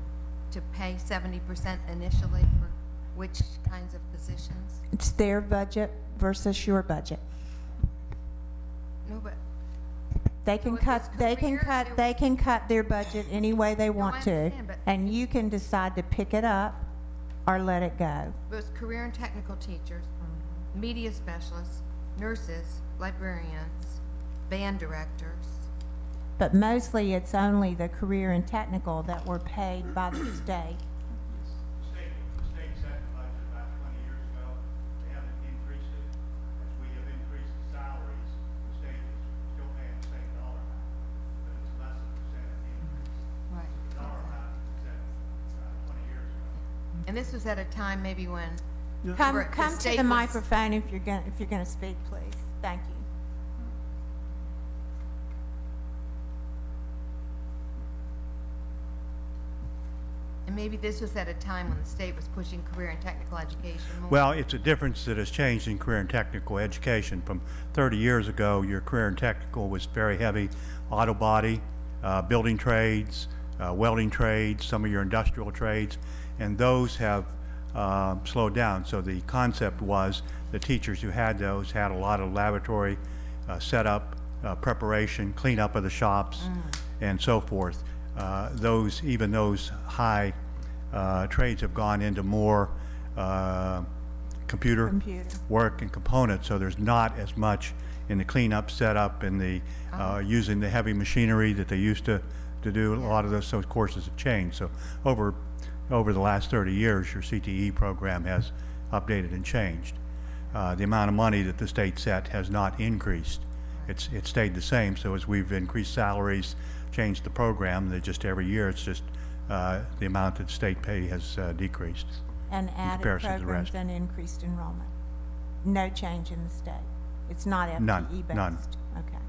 to pay 70% initially for which kinds of positions? It's their budget versus your budget. No, but They can So if cut, it's they can career, cut, they can cut their budget any way they want I to, understand, but- and you can decide to pick it up or let it go. it was career and technical teachers, media specialists, nurses, librarians, band directors. But mostly it's only the career and technical that were paid by the state. The state set the budget about 20 years ago. They haven't increased it. As we have increased the salaries, the state is still paying the same dollar amount, but it's less than percent increase. Right. The dollar amount was set 20 years ago. And this was at a time maybe when Come the to state the was- microphone if you're gonna speak, please. Thank you. And maybe this was at a time when the state was pushing career and technical education more. Well, it's a difference that has changed in career and technical education. From 30 years ago, your career and technical was very heavy auto body, building trades, welding trades, some of your industrial trades, and those have slowed down. So the concept was the teachers who had those had a lot of laboratory setup, preparation, cleanup of the shops, and so forth. Even those high trades have gone into more computer work and components, so there's not as much in the cleanup, setup, and the using the heavy machinery that they used to do. A lot of those courses have changed. So over the last 30 years, your CTE program has updated and changed. The amount of money that the state set has not increased. It's stayed the same. So as we've increased salaries, changed the program, that just every year it's just the amount that state pay has decreased. And in added comparison to the programs rest. and increased enrollment. No change in the state. It's not FTE None, based. none. Okay.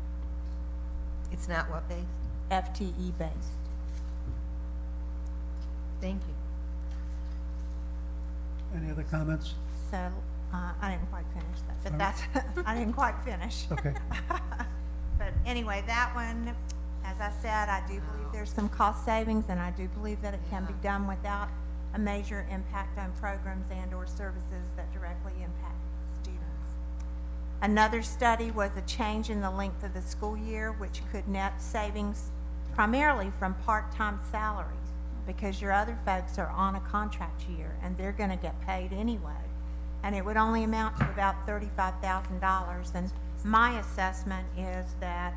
It's not what based? FTE based. Thank you. Any other comments? So, I didn't quite finish that, but All that's, right. I didn't quite finish. Okay. But anyway, that one, as I said, I do believe there's some cost savings, and I do believe that it can be done without a major impact on programs and/or services that directly impact students. Another study was a change in the length of the school year, which could net savings primarily from part-time salaries, because your other folks are on a contract year, and they're gonna get paid anyway. And it would only amount to about $35,000, and my assessment is that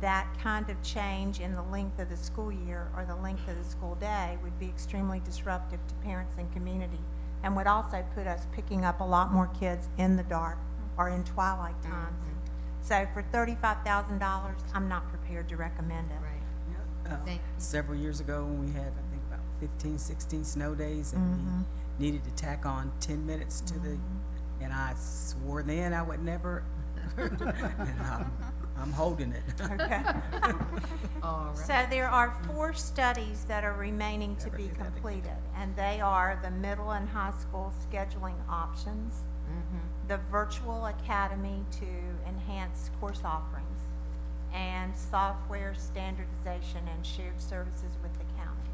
that kind of change in the length of the school year or the length of the school day would be extremely disruptive to parents and community, and would also put us picking up a lot more kids in the dark or in twilight times. So for $35,000, I'm not prepared to recommend it. Right. Thank you. Several years ago when we had, I think, about 15, 16 snow days, and we needed to tack on 10 minutes to the, and I swore then I would never, and I'm holding it. Okay. All right. So there are 4 studies that are remaining to be completed, and they are the middle and high school scheduling options, the virtual academy to enhance course offerings, and software standardization and shared services with the county.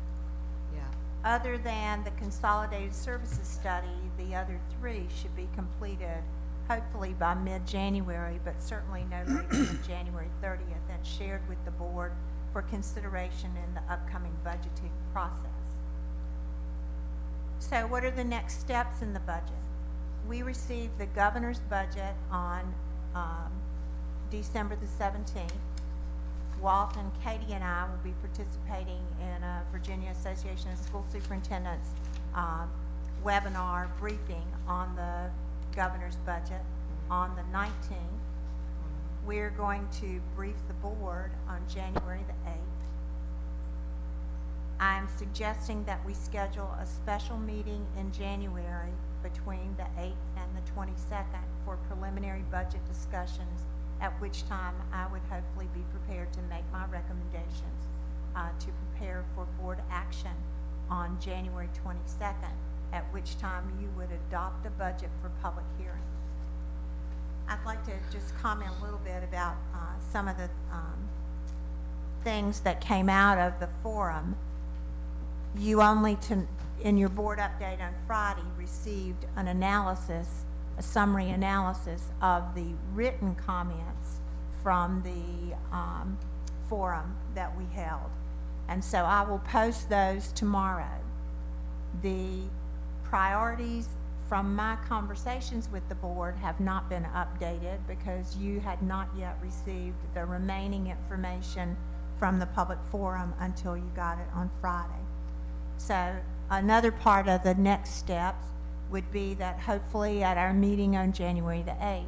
Yeah. Other than the consolidated services study, the other 3 should be completed hopefully by mid-January, but certainly no later than January 30th, and shared with the board for consideration in the upcoming budgeting process. So what are the next steps in the budget? We received the governor's budget on December the 17th. Walt and Katie and I will be participating in a Virginia Association of School Superintendents webinar briefing on the governor's budget on the 19th. We're going to brief the board on January the 8th. I'm suggesting that we schedule a special meeting in January between the 8th and the 22nd for preliminary budget discussions, at which time I would hopefully be prepared to make my recommendations to prepare for board action on January 22nd, at which time you would adopt a budget for public hearing. I'd like to just comment a little bit about some of the things that came out of the forum. You only, in your board update on Friday, received an analysis, a summary analysis of the written comments from the forum that we held. And so I will post those tomorrow. The priorities from my conversations with the board have not been updated because you had not yet received the remaining information from the public forum until you got it on Friday. So another part of the next steps would be that hopefully at our meeting on January the 8th,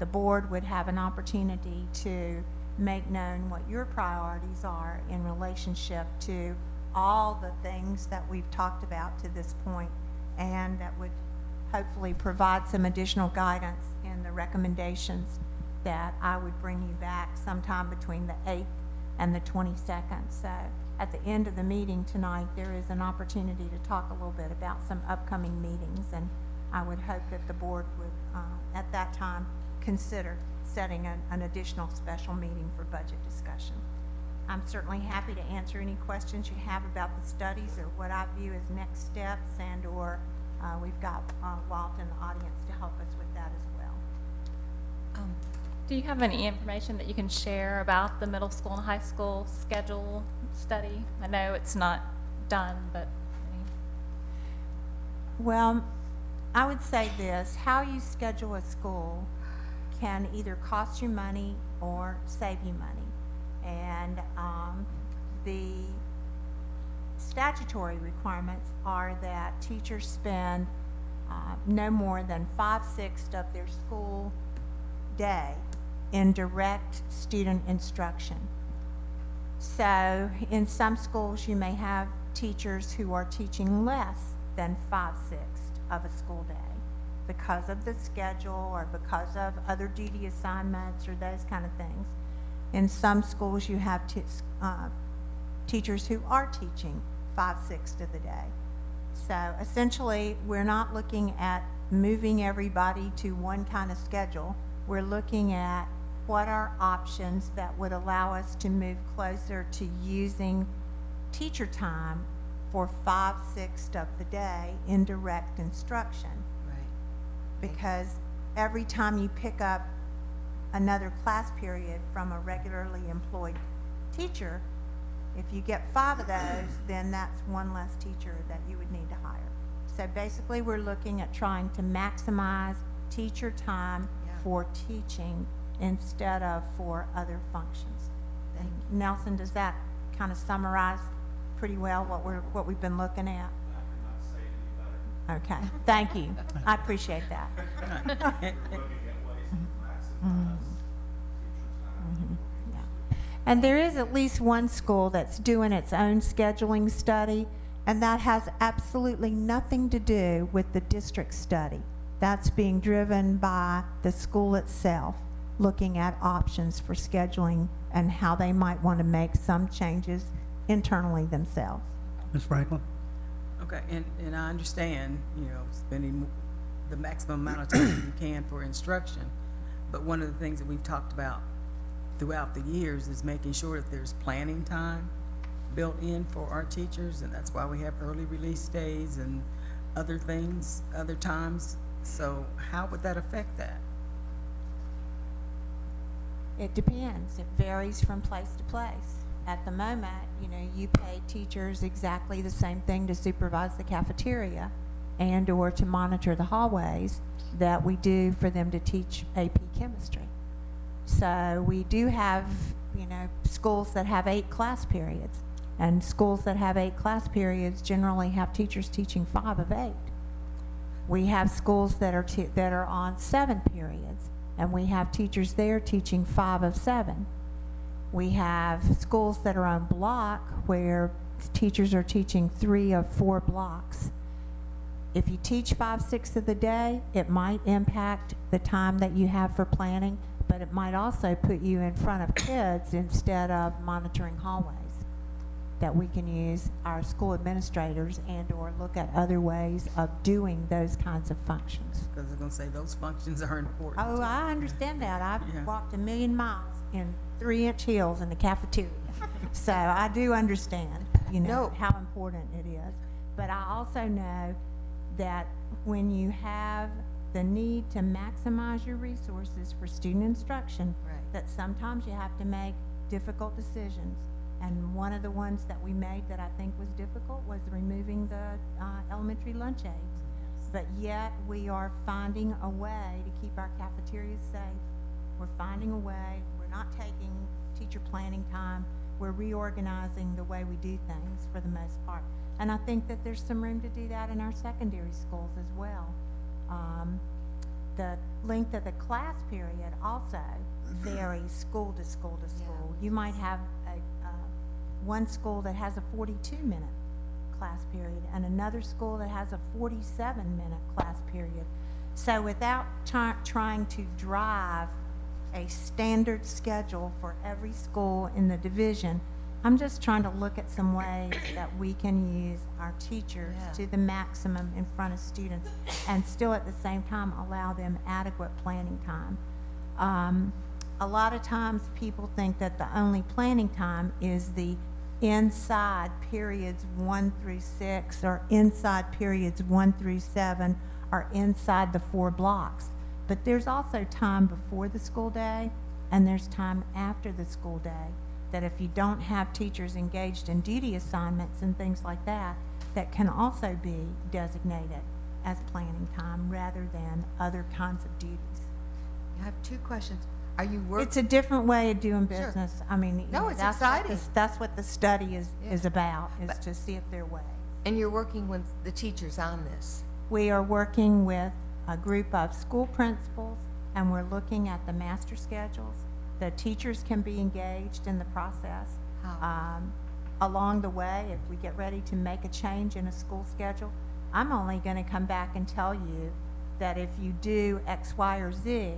the board would have an opportunity to make known what your priorities are in relationship to all the things that we've talked about to this point, and that would hopefully provide some additional guidance in the recommendations that I would bring you back sometime between the 8th and the 22nd. So at the end of the meeting tonight, there is an opportunity to talk a little bit about some upcoming meetings, and I would hope that the board would, at that time, consider setting an additional special meeting for budget discussion. I'm certainly happy to answer any questions you have about the studies or what I view as next steps, and or we've got Walt in the audience to help us with that as well. Do you have any information that you can share about the middle school and high school schedule study? I know it's not done, but. Well, I would say this: how you schedule a school can either cost you money or save you money. And the statutory requirements are that teachers spend no more than 5/6 of their school day in direct student instruction. So in some schools you may have teachers who are teaching less than 5/6 of a school day because of the schedule or because of other duty assignments or those kind of things. In some schools you have teachers who are teaching 5/6 of the day. So essentially we're not looking at moving everybody to one kind of schedule. We're looking at what are options that would allow us to move closer to using teacher time for 5/6 of the day in direct instruction. Right. Because every time you pick up another class period from a regularly employed teacher, if you get 5 of those, then that's one less teacher that you would need to hire. So basically we're looking at trying to maximize teacher time for teaching instead of for other functions. And Nelson, does that kind of summarize pretty well what we've been looking at? I cannot say it any better. Okay, thank you. I appreciate that. We're looking at ways to maximize teacher time. Yeah. And there is at least one school that's doing its own scheduling study, and that has absolutely nothing to do with the district study. That's being driven by the school itself, looking at options for scheduling and how they might want to make some changes internally themselves. Ms. Franklin? Okay, and I understand, spending the maximum amount of time you can for instruction, but one of the things that we've talked about throughout the years is making sure that there's planning time built in for our teachers, and that's why we have early release days and other things, other times. So how would that affect that? It depends. It varies from place to place. At the moment, you pay teachers exactly the same thing to supervise the cafeteria and/or to monitor the hallways that we do for them to teach AP chemistry. So we do have, you know, schools that have 8 class periods, and schools that have 8 class periods generally have teachers teaching 5 of 8. We have schools that are on 7 periods, and we have teachers there teaching 5 of 7. We have schools that are on block where teachers are teaching 3 of 4 blocks. If you teach 5/6 of the day, it might impact the time that you have for planning, but it might also put you in front of kids instead of monitoring hallways. That we can use our school administrators and/or look at other ways of doing those kinds of functions. Because I was gonna say, those functions are important. Oh, I understand that. I've Yeah. walked 1,000,000 miles in 3-inch heels in the cafeteria. So I do understand, you know, No. how important it is. But I also know that when you have the need to maximize your resources for student instruction, Right. that sometimes you have to make difficult decisions. And one of the ones that we made that I think was difficult was removing the elementary lunch aids. But yet we are finding a way to keep our cafeterias safe. We're finding a way. We're not taking teacher planning time. We're reorganizing the way we do things for the most part. And I think that there's some room to do that in our secondary schools as well. The length of the class period also varies school to school to school. You might have one school that has a 42-minute class period and another school that has a 47-minute class period. So without trying to drive a standard schedule for every school in the division, I'm just trying to look at some ways that we can use our teachers to the maximum in front of students and still at the same time allow them adequate planning time. A lot of times people think that the only planning time is the inside periods 1 through 6 or inside periods 1 through 7 or inside the 4 blocks. But there's also time before the school day and there's time after the school day that if you don't have teachers engaged in duty assignments and things like that, that can also be designated as planning time rather than other kinds of duties. I have 2 questions. Are you working? It's a different way of doing Sure. business. I mean, you No, know, it's that's exciting. That's what the study is about, is But- to see if there are ways. And you're working with the teachers on this? We are working with a group of school principals, and we're looking at the master schedules. The teachers can be engaged in the process. How? Along the way, if we get ready to make a change in a school schedule, I'm only going to come back and tell you that if you do X, Y, or Z,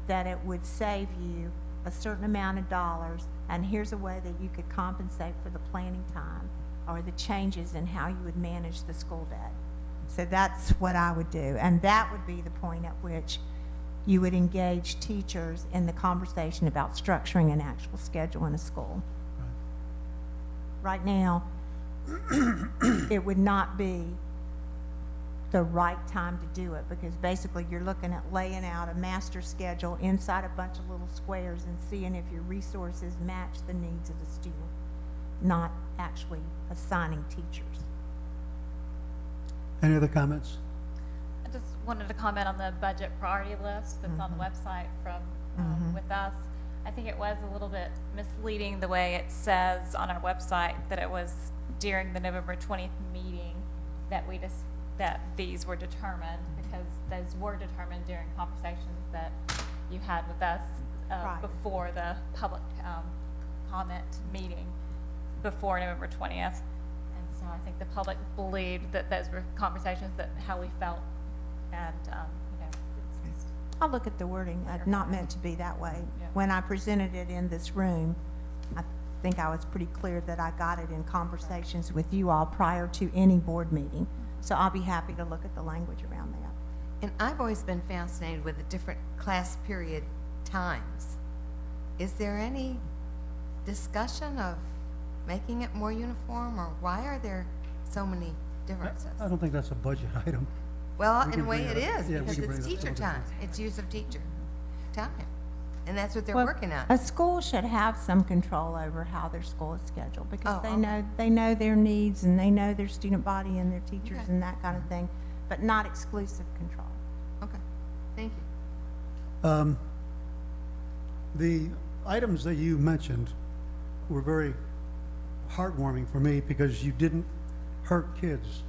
that it would save you a certain amount of dollars, and here's a way that you could compensate for the planning time or the changes in how you would manage the school day. So that's what I would do, and that would be the point at which you would engage teachers in the conversation about structuring an actual schedule in a school. Right now, it would not be the right time to do it, because basically you're looking at laying out a master schedule inside a bunch of little squares and seeing if your resources match the needs of the student, not actually assigning teachers. Any other comments? I just wanted to comment on the budget priority list that's on the website from with us. I think it was a little bit misleading the way it says on our website that it was during the November 20th meeting that that these were determined, because those were determined during conversations that you had with us Right. before the public comment meeting before November 20th. And so I think the public believed that those were conversations that how we felt, and you know, it's just, I'll look at the wording, not meant to be that way. Yeah. When I presented it in this room, I think I was pretty clear that I got it in conversations with you all prior to any board meeting. So I'll be happy to look at the language around that. And I've always been fascinated with the different class period times. Is there any discussion of making it more uniform, or why are there so many differences? I don't think that's a budget item. Well, We in a can way bring it it up. is, Yeah, we because can bring it's it up teacher later. time. It's use of teacher time. And that's what they're Well, working on. A school should have some control over how their school is scheduled, because Oh, they okay. know their needs and they know their student body and their teachers Okay. and that kind of thing. but not exclusive control. Okay, thank you. The items that you mentioned were very heartwarming for me because you didn't hurt kids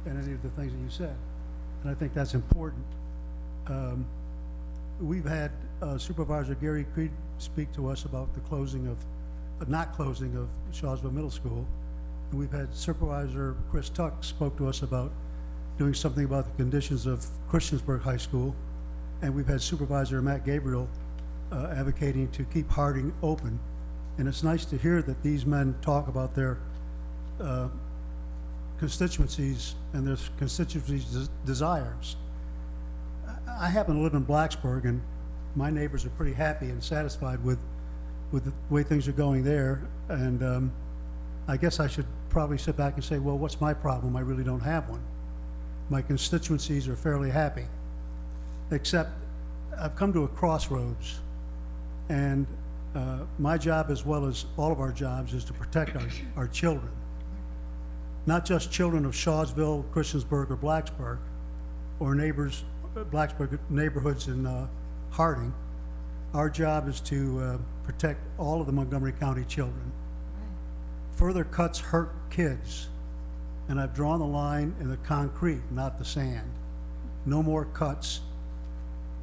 in any of the things that you said. And I think that's important. We've had Supervisor Gary Creed speak to us about the closing of, not closing of Shawsville Middle School. And we've had Supervisor Chris Tuck spoke to us about doing something about the conditions of Christiansburg High School. And we've had Supervisor Matt Gabriel advocating to keep Harding open. And it's nice to hear that these men talk about their constituencies and their constituencies' desires. I happen to live in Blacksburg, and my neighbors are pretty happy and satisfied with the way things are going there. And I guess I should probably sit back and say, well, what's my problem? I really don't have one. My constituencies are fairly happy, except I've come to a crossroads, and my job, as well as all of our jobs, is to protect our children. Not just children of Shawsville, Christiansburg, or Blacksburg, or Blacksburg neighborhoods in Harding. Our job is to protect all of the Montgomery County children. Further cuts hurt kids, and I've drawn the line in the concrete, not the sand. No more cuts.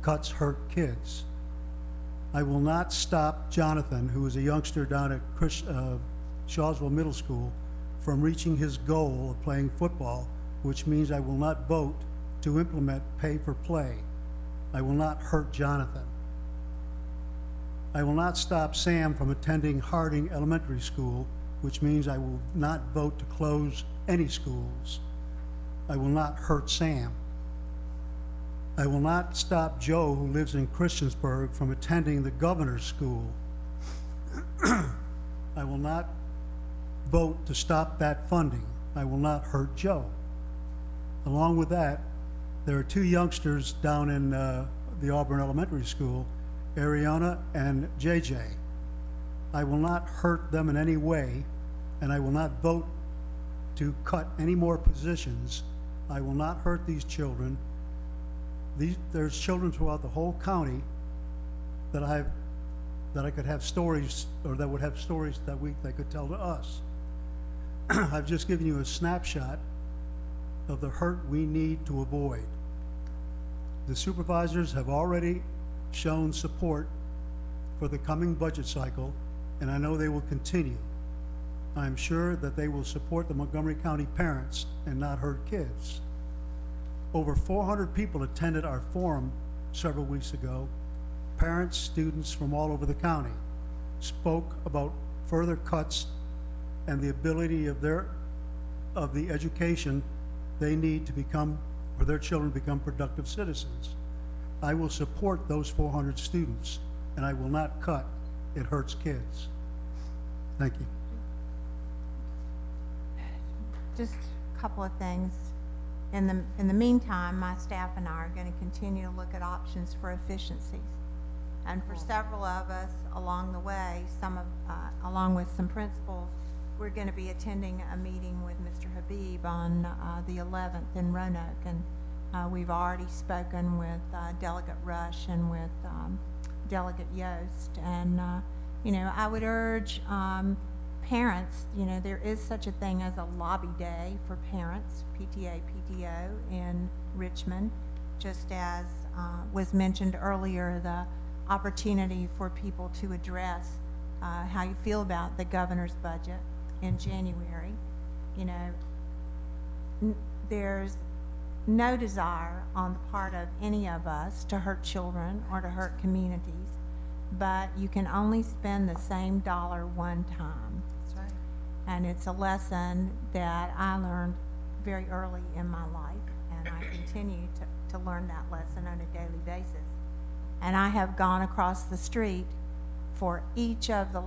Cuts hurt kids. I will not stop Jonathan, who is a youngster down at Shawsville Middle School, from reaching his goal of playing football, which means I will not vote to implement pay for play. I will not hurt Jonathan. I will not stop Sam from attending Harding Elementary School, which means I will not vote to close any schools. I will not hurt Sam. I will not stop Joe, who lives in Christiansburg, from attending the governor's school. I will not vote to stop that funding. I will not hurt Joe. Along with that, there are two youngsters down in the Auburn Elementary School, Ariana and JJ. I will not hurt them in any way, and I will not vote to cut any more positions. I will not hurt these children. There's children throughout the whole county that I could have stories, or that would have stories that they could tell to us. I've just given you a snapshot of the hurt we need to avoid. The supervisors have already shown support for the coming budget cycle, and I know they will continue. I'm sure that they will support the Montgomery County parents and not hurt kids. Over 400 people attended our forum several weeks ago. Parents, students from all over the county spoke about further cuts and the ability of the education they need to become, for their children to become productive citizens. I will support those 400 students, and I will not cut. It hurts kids. Thank you. Just a couple of things. In the meantime, my staff and I are going to continue to look at options for efficiencies. And for several of us along the way, along with some principals, we're going to be attending a meeting with Mr. Habib on the 11th in Roanoke. And we've already spoken with Delegate Rush and with Delegate Yost. And, I would urge parents, there is such a thing as a lobby day for parents, PTA, PTO in Richmond, just as was mentioned earlier, the opportunity for people to address how you feel about the governor's budget in January. There's no desire on the part of any of us to hurt children or to hurt communities, but you can only spend the same dollar one time. That's right. And it's a lesson that I learned very early in my life, and I continue to learn that lesson on a daily basis. And I have gone across the street for each of the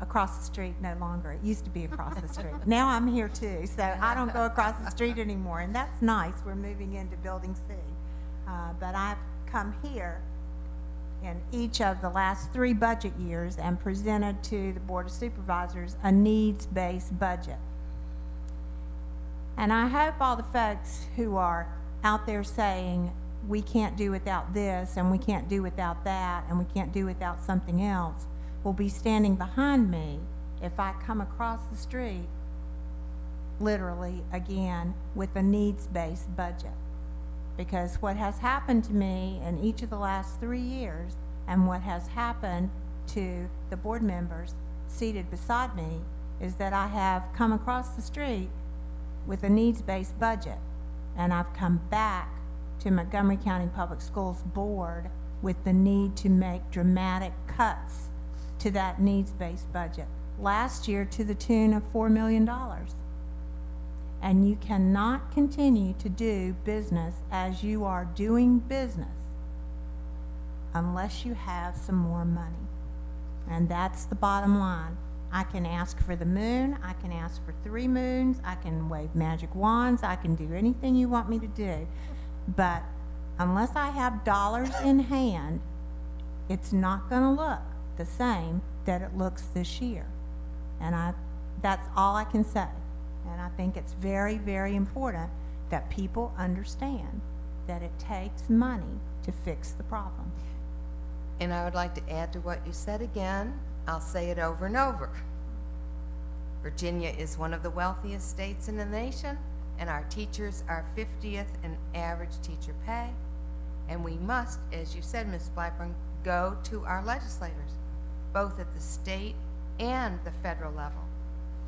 across the street no longer. It used to be across the street. Now I'm here too, so I don't go across the street anymore, and that's nice. We're moving into Building C. But I've come here in each of the last 3 budget years and presented to the Board of Supervisors a needs-based budget. And I hope all the folks who are out there saying, we can't do without this, and we can't do without that, and we can't do without something else, will be standing behind me if I come across the street, literally, again, with a needs-based budget. Because what has happened to me in each of the last 3 years, and what has happened to the board members seated beside me, is that I have come across the street with a needs-based budget, and I've come back to Montgomery County Public Schools Board with the need to make dramatic cuts to that needs-based budget. Last year to the tune of $4 million. And you cannot continue to do business as you are doing business unless you have some more money. And that's the bottom line. I can ask for the moon, I can ask for 3 moons, I can wave magic wands, I can do anything you want me to do. But unless I have dollars in hand, it's not going to look the same that it looks this year. And that's all I can say. And I think it's very, very important that people understand that it takes money to fix the problem. And I would like to add to what you said again. I'll say it over and over. Virginia is one of the wealthiest states in the nation, and our teachers are 50th in average teacher pay. And we must, as you said, Ms. Blackburn, go to our legislators, both at the state and the federal level.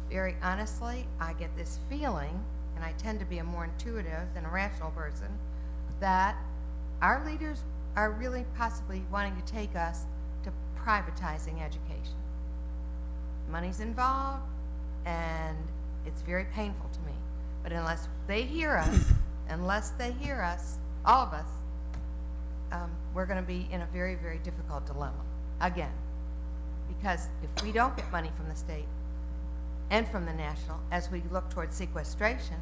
Very honestly, I get this feeling, and I tend to be a more intuitive than a rational person, that our leaders are really possibly wanting to take us to privatizing education. Money's involved, and it's very painful to me. But unless they hear us, all of us, we're going to be in a very, very difficult dilemma, again. Because if we don't get money from the state and from the national, as we look towards sequestration,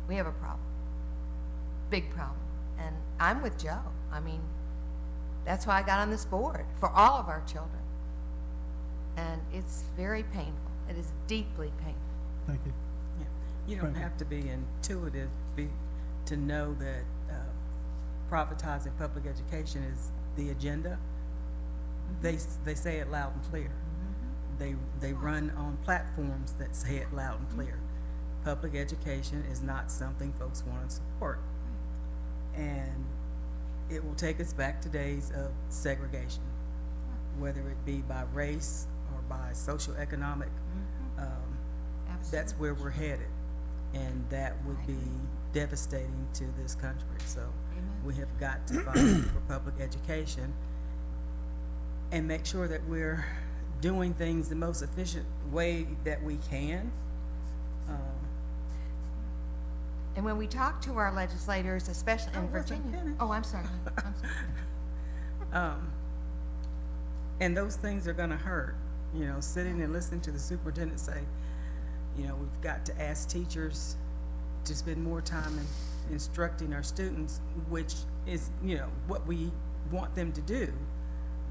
we have a problem. Big problem. And I'm with Joe. I mean, that's why I got on this board, for all of our children. And it's very painful. It is deeply painful. Thank you. Yeah. You don't have to be intuitive to know that privatizing public education is the agenda. They say it loud and clear. They run on platforms that say it loud and clear. Public education is not something folks want to support. And it will take us back to days of segregation, whether it be by race or by socioeconomic. That's where we're headed, and that would be devastating to this country. So we have got to fight for public education and make sure that we're doing things the most efficient way that we can. And when we talk to our legislators, especially in Virginia. Oh, I'm sorry. And those things are going to hurt. You know, sitting and listening to the superintendent say, you know, we've got to ask teachers to spend more time in instructing our students, which is, you know, what we want them to do.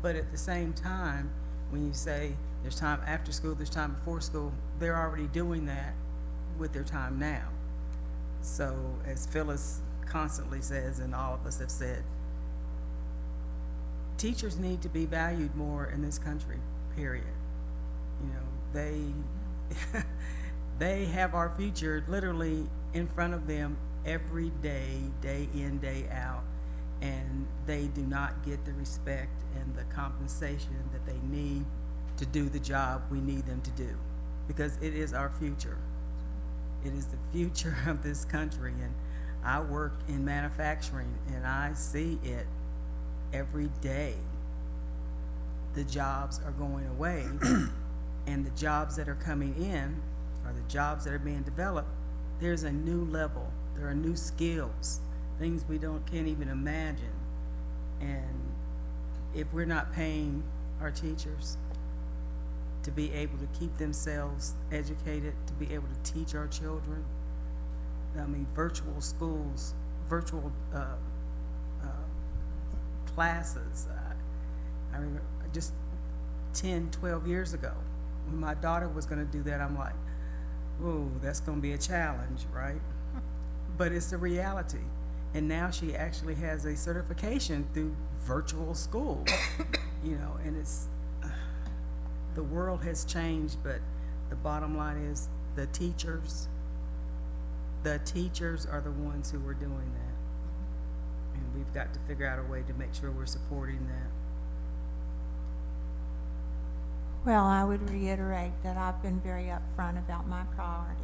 But at the same time, when you say there's time after school, there's time before school, they're already doing that with their time now. So as Phyllis constantly says, and all of us have said, teachers need to be valued more in this country, period. You know, they have our future literally in front of them every day, day in, day out, and they do not get the respect and the compensation that they need to do the job we need them to do, because it is our future. It is the future of this country, and I work in manufacturing, and I see it every day. The jobs are going away, and the jobs that are coming in are the jobs that are being developed. There's a new level. There are new skills, things we can't even imagine. And if we're not paying our teachers to be able to keep themselves educated, to be able to teach our children, I mean, virtual schools, virtual classes. I remember just 10, 12 years ago, when my daughter was going to do that, I'm like, ooh, that's going to be a challenge, right? But it's the reality. And now she actually has a certification through virtual school, you know, and it's, the world has changed, but the bottom line is the teachers are the ones who are doing that. And we've got to figure out a way to make sure we're supporting that. Well, I would reiterate that I've been very upfront about my priorities,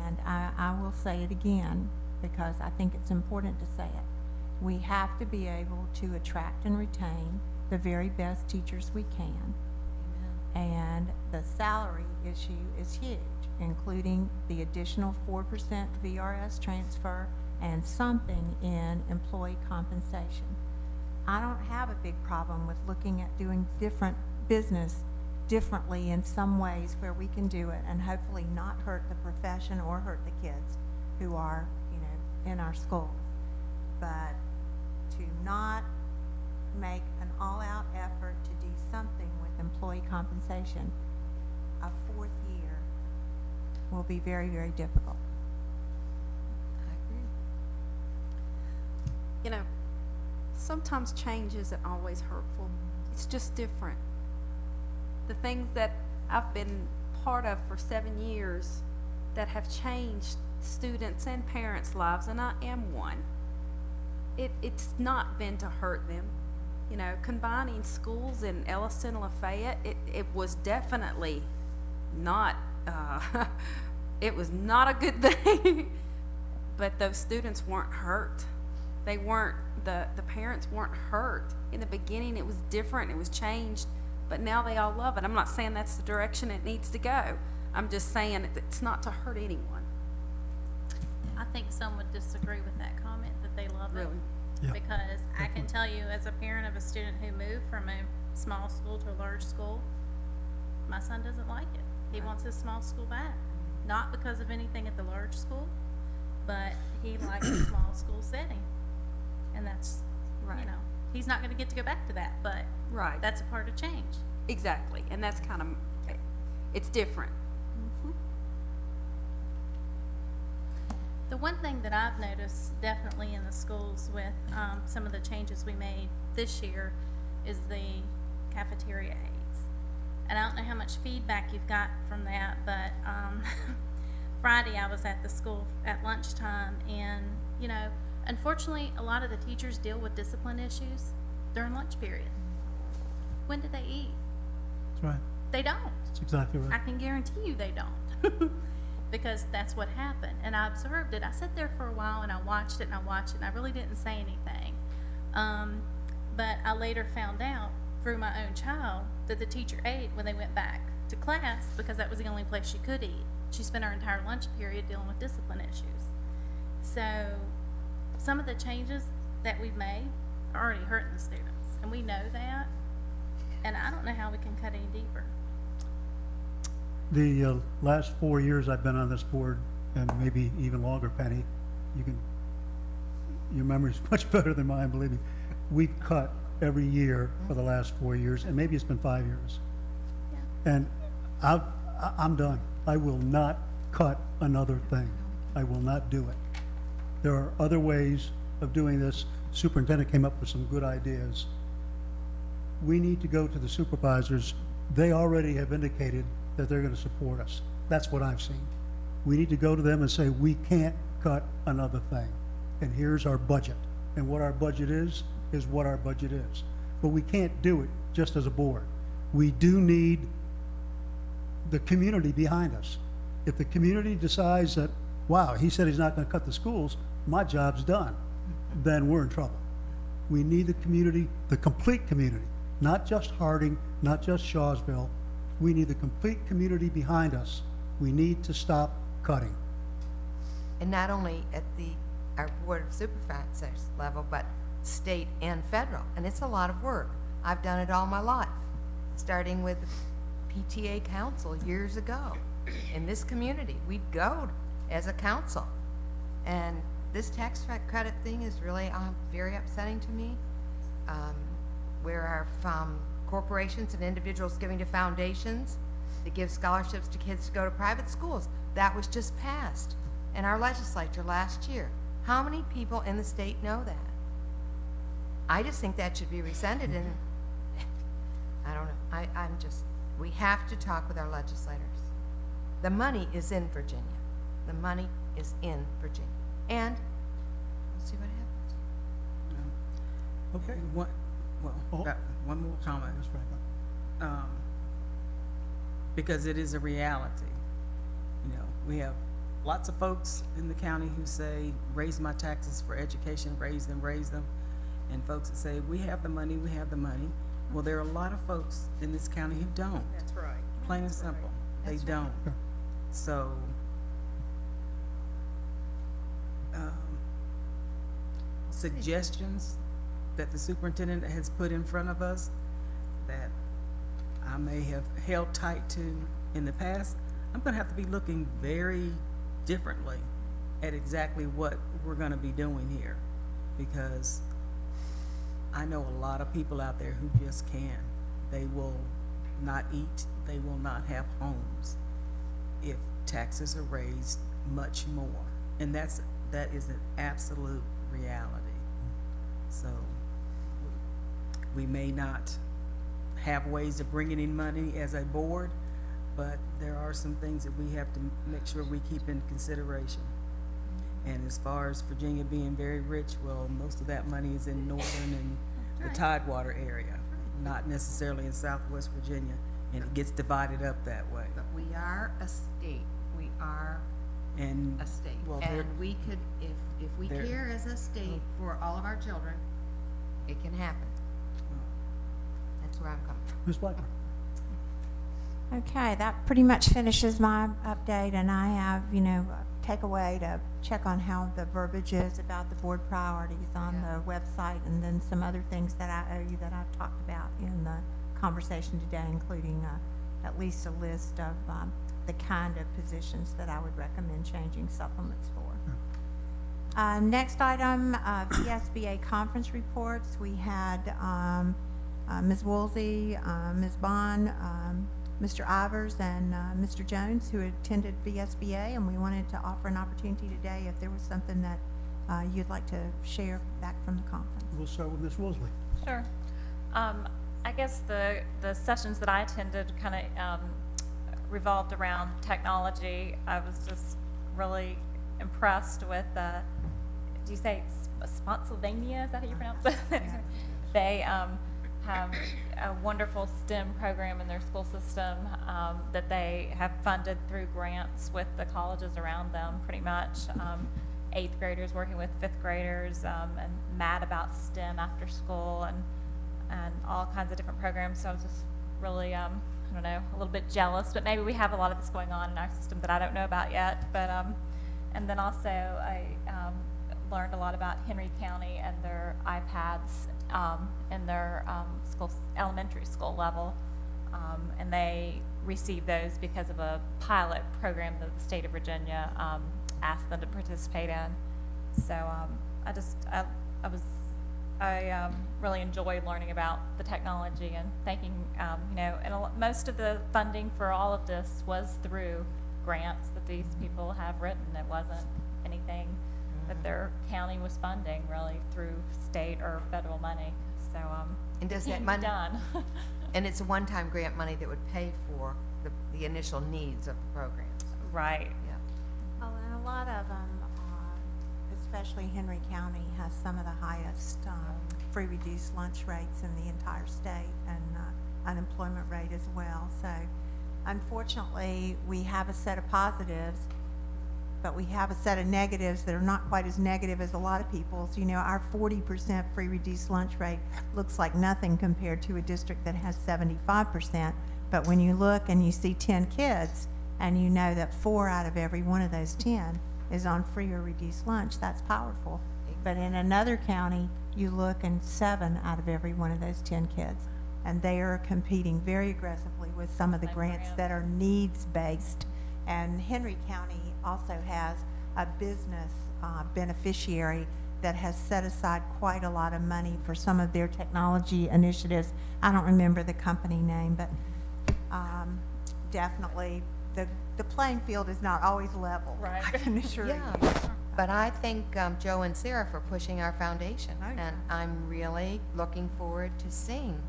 and I will say it again because I think it's important to say it. We have to be able to attract and retain the very best teachers we can. Amen. And the salary issue is huge, including the additional 4% VRS transfer and something in employee compensation. I don't have a big problem with looking at doing different business differently in some ways where we can do it and hopefully not hurt the profession or hurt the kids who are, you know, in our schools. But to not make an all-out effort to do something with employee compensation, a fourth year will be very, very difficult. I agree. You know, sometimes change isn't always hurtful. It's just different. The things that I've been part of for 7 years that have changed students and parents' lives, and I am one, it's not been to hurt them. You know, combining schools in Elliston and Lafayette, it was definitely not, it was not a good thing. But those students weren't hurt. They weren't, the parents weren't hurt. In the beginning, it was different, it was changed, but now they all love it. I'm not saying that's the direction it needs to go. I'm just saying it's not to hurt anyone. I think some would disagree with that comment, that they love it. Really? Yeah, Because I can tell you, as a parent of a student who moved from a small school to a large school, my son doesn't like it. He wants his small school back. Not because of anything at the large school, but he likes the small school setting. And that's, Right. you know, he's not gonna get to go back to that, but Right. that's a part of change. Exactly, and that's kind of, it's different. The one thing that I've noticed definitely in the schools with some of the changes we made this year is the cafeteria aides. And I don't know how much feedback you've got from that, but Friday I was at the school at lunchtime, and, you know, unfortunately a lot of the teachers deal with discipline issues during lunch period. When do they eat? that's right. They don't. That's exactly I right. can guarantee you they don't. Because that's what happened. And I observed it. I sat there for a while and I watched it and I watched it and I really didn't say anything. But I later found out through my own child that the teacher ate when they went back to class because that was the only place she could eat. She spent her entire lunch period dealing with discipline issues. So some of the changes that we've made are already hurting the students. And we know that. And I don't know how we can cut any deeper. The last 4 years I've been on this board, and maybe even longer, Penny, your memory's much better than mine, believe me. We've cut every year for the last 4 years, and maybe it's been 5 years. Yeah. And I'm done. I will not cut another thing. I will not do it. There are other ways of doing this. Superintendent came up with some good ideas. We need to go to the supervisors. They already have indicated that they're going to support us. That's what I've seen. We need to go to them and say, we can't cut another thing. And here's our budget. And what our budget is what our budget is. But we can't do it just as a board. We do need the community behind us. If the community decides that, wow, he said he's not going to cut the schools, my job's done, then we're in trouble. We need the community, the complete community, not just Harding, not just Shawsville. We need the complete community behind us. We need to stop cutting. And not only at our Board of Supervisors level, but state and federal. And it's a lot of work. I've done it all my life, starting with PTA council years ago. In this community, we'd go as a council. And this tax credit thing is really very upsetting to me. Where our corporations and individuals giving to foundations that give scholarships to kids to go to private schools. That was just passed in our legislature last year. How many people in the state know that? I just think that should be rescinded, and I don't know. I'm just, we have to talk with our legislators. The money is in Virginia. The money is in Virginia. And we'll see what happens. Okay. Got one more comment. Ms. Franklin. Because it is a reality. You know, we have lots of folks in the county who say, raise my taxes for education, raise them, and folks that say, we have the money, we have the money. Well, there are a lot of folks in this county who don't. That's right. Plain and simple, they don't. Sure. So, suggestions that the superintendent has put in front of us that I may have held tight to in the past, I'm gonna have to be looking very differently at exactly what we're gonna be doing here. Because I know a lot of people out there who just can't. They will not eat, they will not have homes if taxes are raised much more. And that is an absolute reality. So we may not have ways of bringing in money as a board, but there are some things that we have to make sure we keep in consideration. And as far as Virginia being very rich, well, most of that money is in northern and the Tidewater area, not necessarily in Southwest Virginia, and it gets divided up that way. But we are a state. We are And a state. well, And we could, if we there- care as a state for all of our children, it can happen. That's where I'm coming from. Ms. Blackburn. Okay, that pretty much finishes my update, and I have, takeaway to check on how the verbiage is about the board priorities on the website, and then some other things that I owe you that I've talked about in the conversation today, including at least a list of the kind of positions that I would recommend changing supplements for. Next item, VSBA conference reports. We had Ms. Woolsey, Ms. Bond, Mr. Ivers, and Mr. Jones, who attended VSBA, and we wanted to offer an opportunity today if there was something that you'd like to share back from the conference. We'll start with Ms. Woolsey. Sure. I guess the sessions that I attended kind of revolved around technology. I was just really impressed with, do you say Spotsylvania? Is that how you pronounce it? They have a wonderful STEM program in their school system that they have funded through grants with the colleges around them, pretty much. 8th graders working with 5th graders, and mad about STEM after school, and all kinds of different programs. So I was just really, I don't know, a little bit jealous, but maybe we have a lot of this going on in our system that I don't know about yet. But and then also I learned a lot about Henry County and their iPads in their elementary school level, and they received those because of a pilot program that the state of Virginia asked them to participate in. So I really enjoyed learning about the technology and thanking, and most of the funding for all of this was through grants that these people have written. It wasn't anything that their county was funding really through state or federal money. So And does it that can money, be done. and it's a one-time grant money that would pay for the initial needs of the programs. Right. Yeah. Oh, and a lot of them, especially Henry County, has some of the highest free reduced lunch rates in the entire state, and unemployment rate as well. So unfortunately, we have a set of positives, but we have a set of negatives that are not quite as negative as a lot of people's. Our 40% free reduced lunch rate looks like nothing compared to a district that has 75%. But when you look and you see 10 kids, and you know that 4 out of every one of those 10 is on free or reduced lunch, that's powerful. But in another county, you look and 7 out of every one of those 10 kids, and they are competing very aggressively with some of the grants that are needs-based. And Henry County also has a business beneficiary that has set aside quite a lot of money for some of their technology initiatives. I don't remember the company name, but definitely the playing field is not always level. Right. I can assure Yeah. you. But I thank Joe and Sarah for pushing our foundation. Oh, yeah. And I'm really looking forward to seeing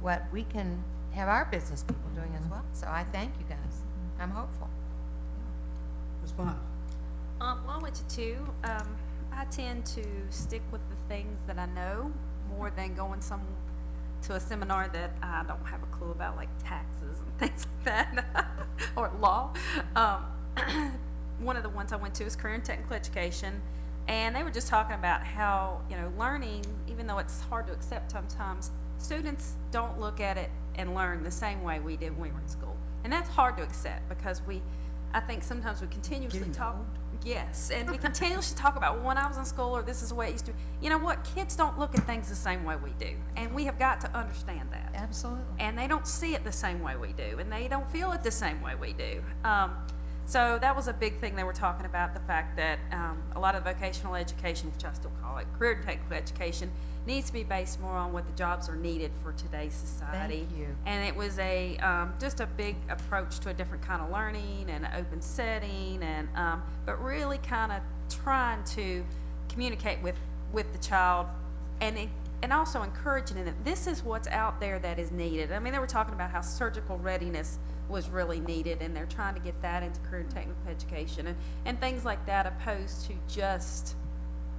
what we can have our business people doing as well. So I thank you guys. I'm hopeful. Ms. Bond? Well, I went to two. I tend to stick with the things that I know more than going to a seminar that I don't have a clue about, like taxes and things like that, or law. One of the ones I went to is career and technical education, and they were just talking about how, learning, even though it's hard to accept sometimes, students don't look at it and learn the same way we did when we were in school. And that's hard to accept because I think sometimes we continuously talk. Yes, and we continuously talk about, well, when I was in school, or this is the way it used to be. You know what? Kids don't look at things the same way we do, and we have got to understand that. Absolutely. And they don't see it the same way we do, and they don't feel it the same way we do. So that was a big thing they were talking about, the fact that a lot of vocational education, which I still call it career and technical education, needs to be based more on what the jobs are needed for today's society. Thank you. And it was just a big approach to a different kind of learning and an open setting, and but really kind of trying to communicate with the child, and also encouraging that this is what's out there that is needed. I mean, they were talking about how surgical readiness was really needed, and they're trying to get that into career and technical education and things like that, opposed to just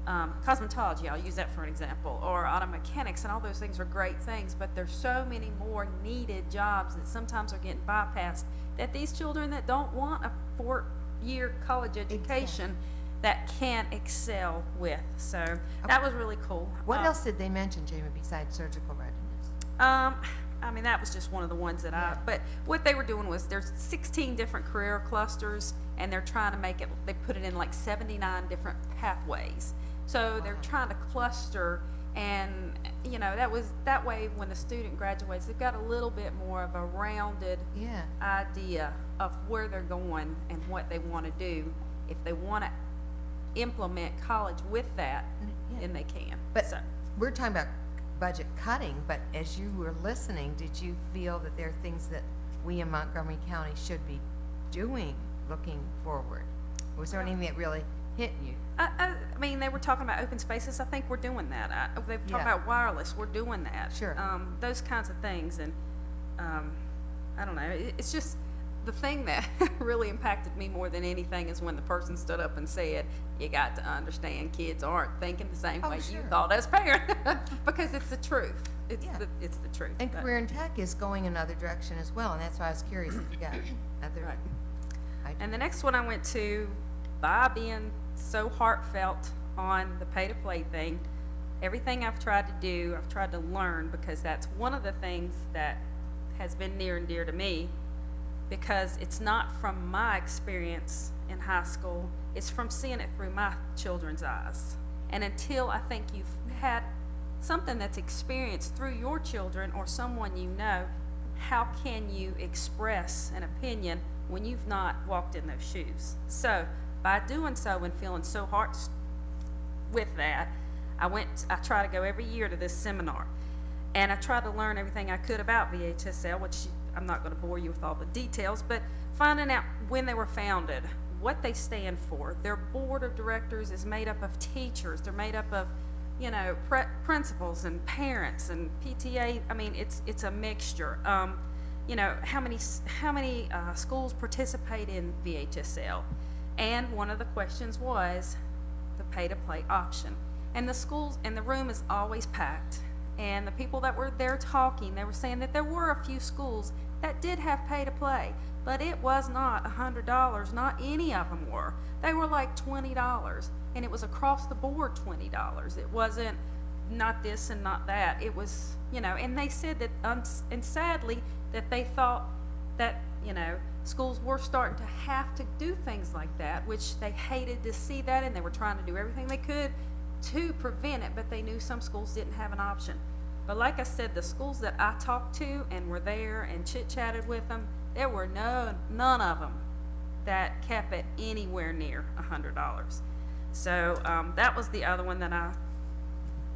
cosmetology. I'll use that for an example, or auto mechanics, and all those things are great things, but there's so many more needed jobs that sometimes are getting bypassed, that these children that don't want a 4-year college education that can excel with. So that was really cool. What else did they mention, Jamie, besides surgical readiness? I mean, that was just one of the ones that but what they were doing was there's 16 different career clusters, and they're trying to make it, they put it in like 79 different pathways. So they're trying to cluster, and that way when the student graduates, they've got a little bit more of a rounded idea of where they're going and what they want to do. If they want to implement college with that, then they can. But we're talking about budget cutting, but as you were listening, did you feel that there are things that we in Montgomery County should be doing looking forward? Was there anything that really hit you? I mean, they were talking about open spaces. I think we're doing that. They were talking about wireless. We're doing that. Sure. Those kinds of things. And I don't know. It's just the thing that really impacted me more than anything is when the person stood up and said, you got to understand kids aren't thinking the same way you thought as parents. Because it's the truth. It's the truth. And career and tech is going another direction as well, and that's why I was curious if you got other. Right. And the next one I went to, by being so heartfelt on the pay-to-play thing, everything I've tried to do, I've tried to learn, because that's one of the things that has been near and dear to me, because it's not from my experience in high school, it's from seeing it through my children's eyes. And until I think you've had something that's experienced through your children or someone you know, how can you express an opinion when you've not walked in those shoes? So by doing so and feeling so hard with that, I try to go every year to this seminar, and I try to learn everything I could about VHSL, which I'm not going to bore you with all the details, but finding out when they were founded, what they stand for. Their board of directors is made up of teachers. They're made up of, principals and parents and PTA. I mean, it's a mixture. How many schools participate in VHSL? And one of the questions was the pay-to-play option. And the schools, and the room is always packed. And the people that were there talking, they were saying that there were a few schools that did have pay-to-play, but it was not $100. Not any of them were. They were like $20, and it was across the board $20. It wasn't not this and not that. It was, and they said that, and sadly, that they thought that, schools were starting to have to do things like that, which they hated to see that, and they were trying to do everything they could to prevent it, but they knew some schools didn't have an option. But like I said, the schools that I talked to and were there and chit-chatted with them, there were none of them that kept it anywhere near $100. So that was the other one that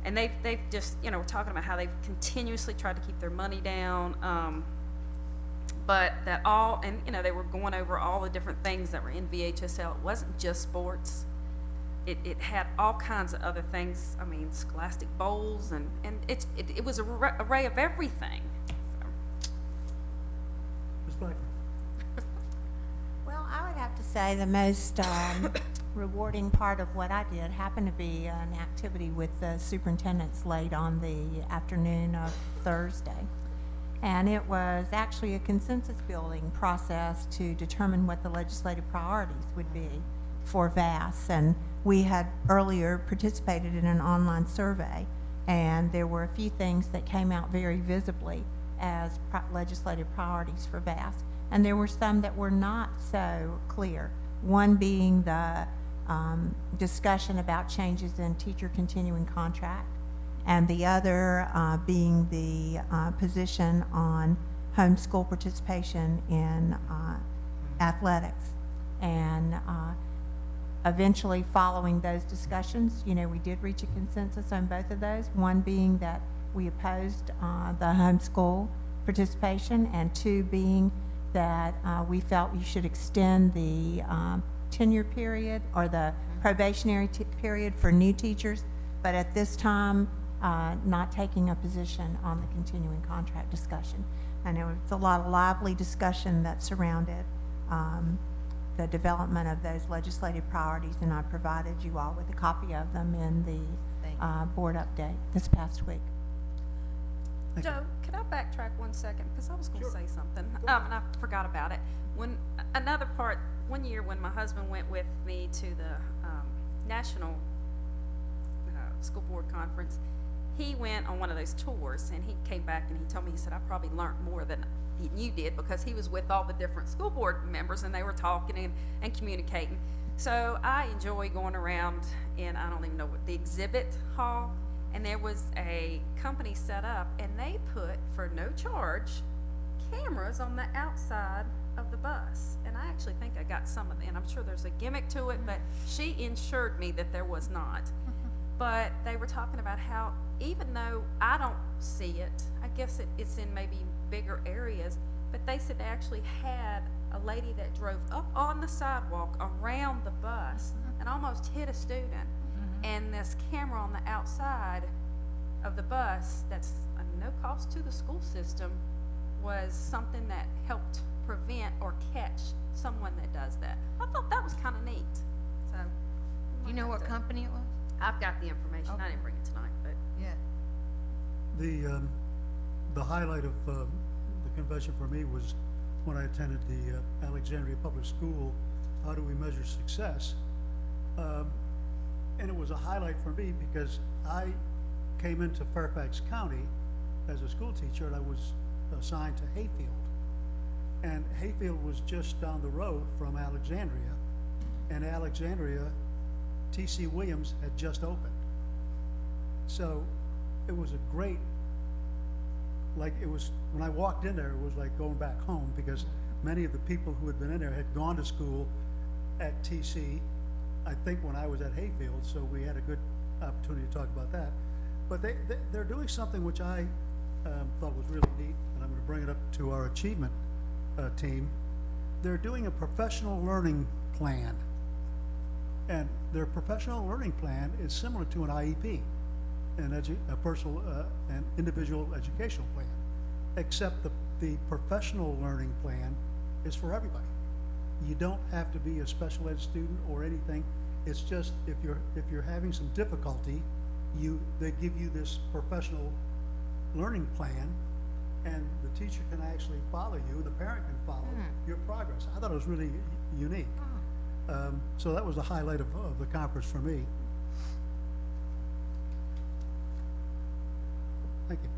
and they've just, we're talking about how they've continuously tried to keep their money down, but that and they were going over all the different things that were in VHSL. It wasn't just sports. it had all kinds of other things. I mean, scholastic bowls, and it was a array of everything. So. Ms. Blackman? Well, I would have to say the most rewarding part of what I did happened to be an activity with the superintendent's late on the afternoon of Thursday. And it was actually a consensus building process to determine what the legislative priorities would be for VAS. And we had earlier participated in an online survey, and there were a few things that came out very visibly as legislative priorities for VAS. And there were some that were not so clear. One being the discussion about changes in teacher continuing contract, and the other being the position on homeschool participation in athletics. And eventually, following those discussions, you know, we did reach a consensus on both of those, one being that we opposed the homeschool participation, and two being that we felt you should extend the tenure period or the probationary period for new teachers, but at this time, not taking a position on the continuing contract discussion. And there was a lot of lively discussion that surrounded the development of those legislative priorities, and I provided you all with a copy of them in the board update this past week. Joe, could I backtrack 1 second? Because I was going to say something, and I forgot about it. When another part, one year when my husband went with me to the national school board conference, he went on one of those tours, and he came back and he told me, he said, I probably learned more than you did, because he was with all the different school board members, and they were talking and communicating. So I enjoy going around in, I don't even know what, the exhibit hall, and there was a company set up, and they put, for no charge, cameras on the outside of the bus. And I actually think I got some of them. I'm sure there's a gimmick to it, but she ensured me that there was not. But they were talking about how, even though I don't see it, I guess it's in maybe bigger areas, but they said they actually had a lady that drove up on the sidewalk around the bus and almost hit a student. And this camera on the outside of the bus, that's a no cost to the school system, was something that helped prevent or catch someone that does that. I thought that was kind of neat. So, Do you know what company it was? I've got the information. I didn't bring it tonight, but Yeah. The highlight of the convention for me was when I attended the Alexandria Public School, How Do We Measure Success? And it was a highlight for me because I came into Fairfax County as a school teacher, and I was assigned to Hayfield. And Hayfield was just down the road from Alexandria, and Alexandria, T.C. Williams had just opened. So it was a great, like it was, when I walked in there, it was like going back home, because many of the people who had been in there had gone to school at T.C., I think when I was at Hayfield, so we had a good opportunity to talk about that. But they're doing something which I thought was really neat, and I'm going to bring it up to our achievement team. They're doing a professional learning plan, and their professional learning plan is similar to an IEP, a personal and individual educational plan, except the professional learning plan is for everybody. You don't have to be a special ed student or anything. It's just if you're having some difficulty, they give you this professional learning plan, and the teacher can actually follow you, the parent can follow your progress. I thought it was really unique. So that was the highlight of the conference for me. Thank you.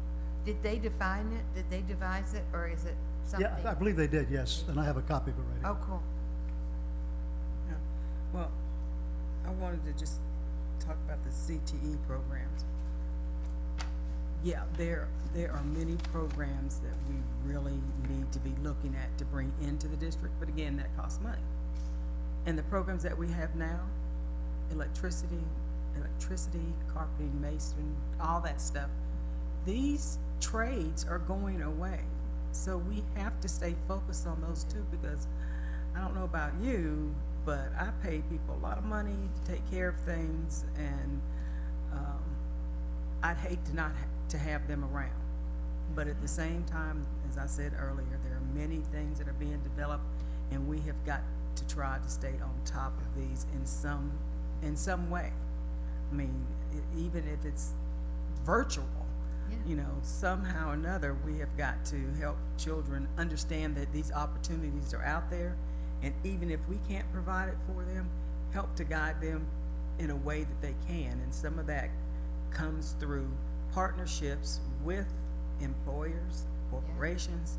Did they define it? Did they devise it, or is it something? Yeah, I believe they did, yes, and I have a copy of it right here. Oh, cool. Yeah. Well, I wanted to just talk about the CTE programs. Yeah, there are many programs that we really need to be looking at to bring into the district, but again, that costs money. And the programs that we have now, electricity, carpeting, masonry, all that stuff, these trades are going away. So we have to stay focused on those too, because I don't know about you, but I pay people a lot of money to take care of things, and I'd hate to not to have them around. But at the same time, as I said earlier, there are many things that are being developed, and we have got to try to stay on top of these in some way. I mean, even if it's virtual, you know, somehow or another, we have got to help children understand that these opportunities are out there, and even if we can't provide it for them, help to guide them in a way that they can. And some of that comes through partnerships with employers, corporations.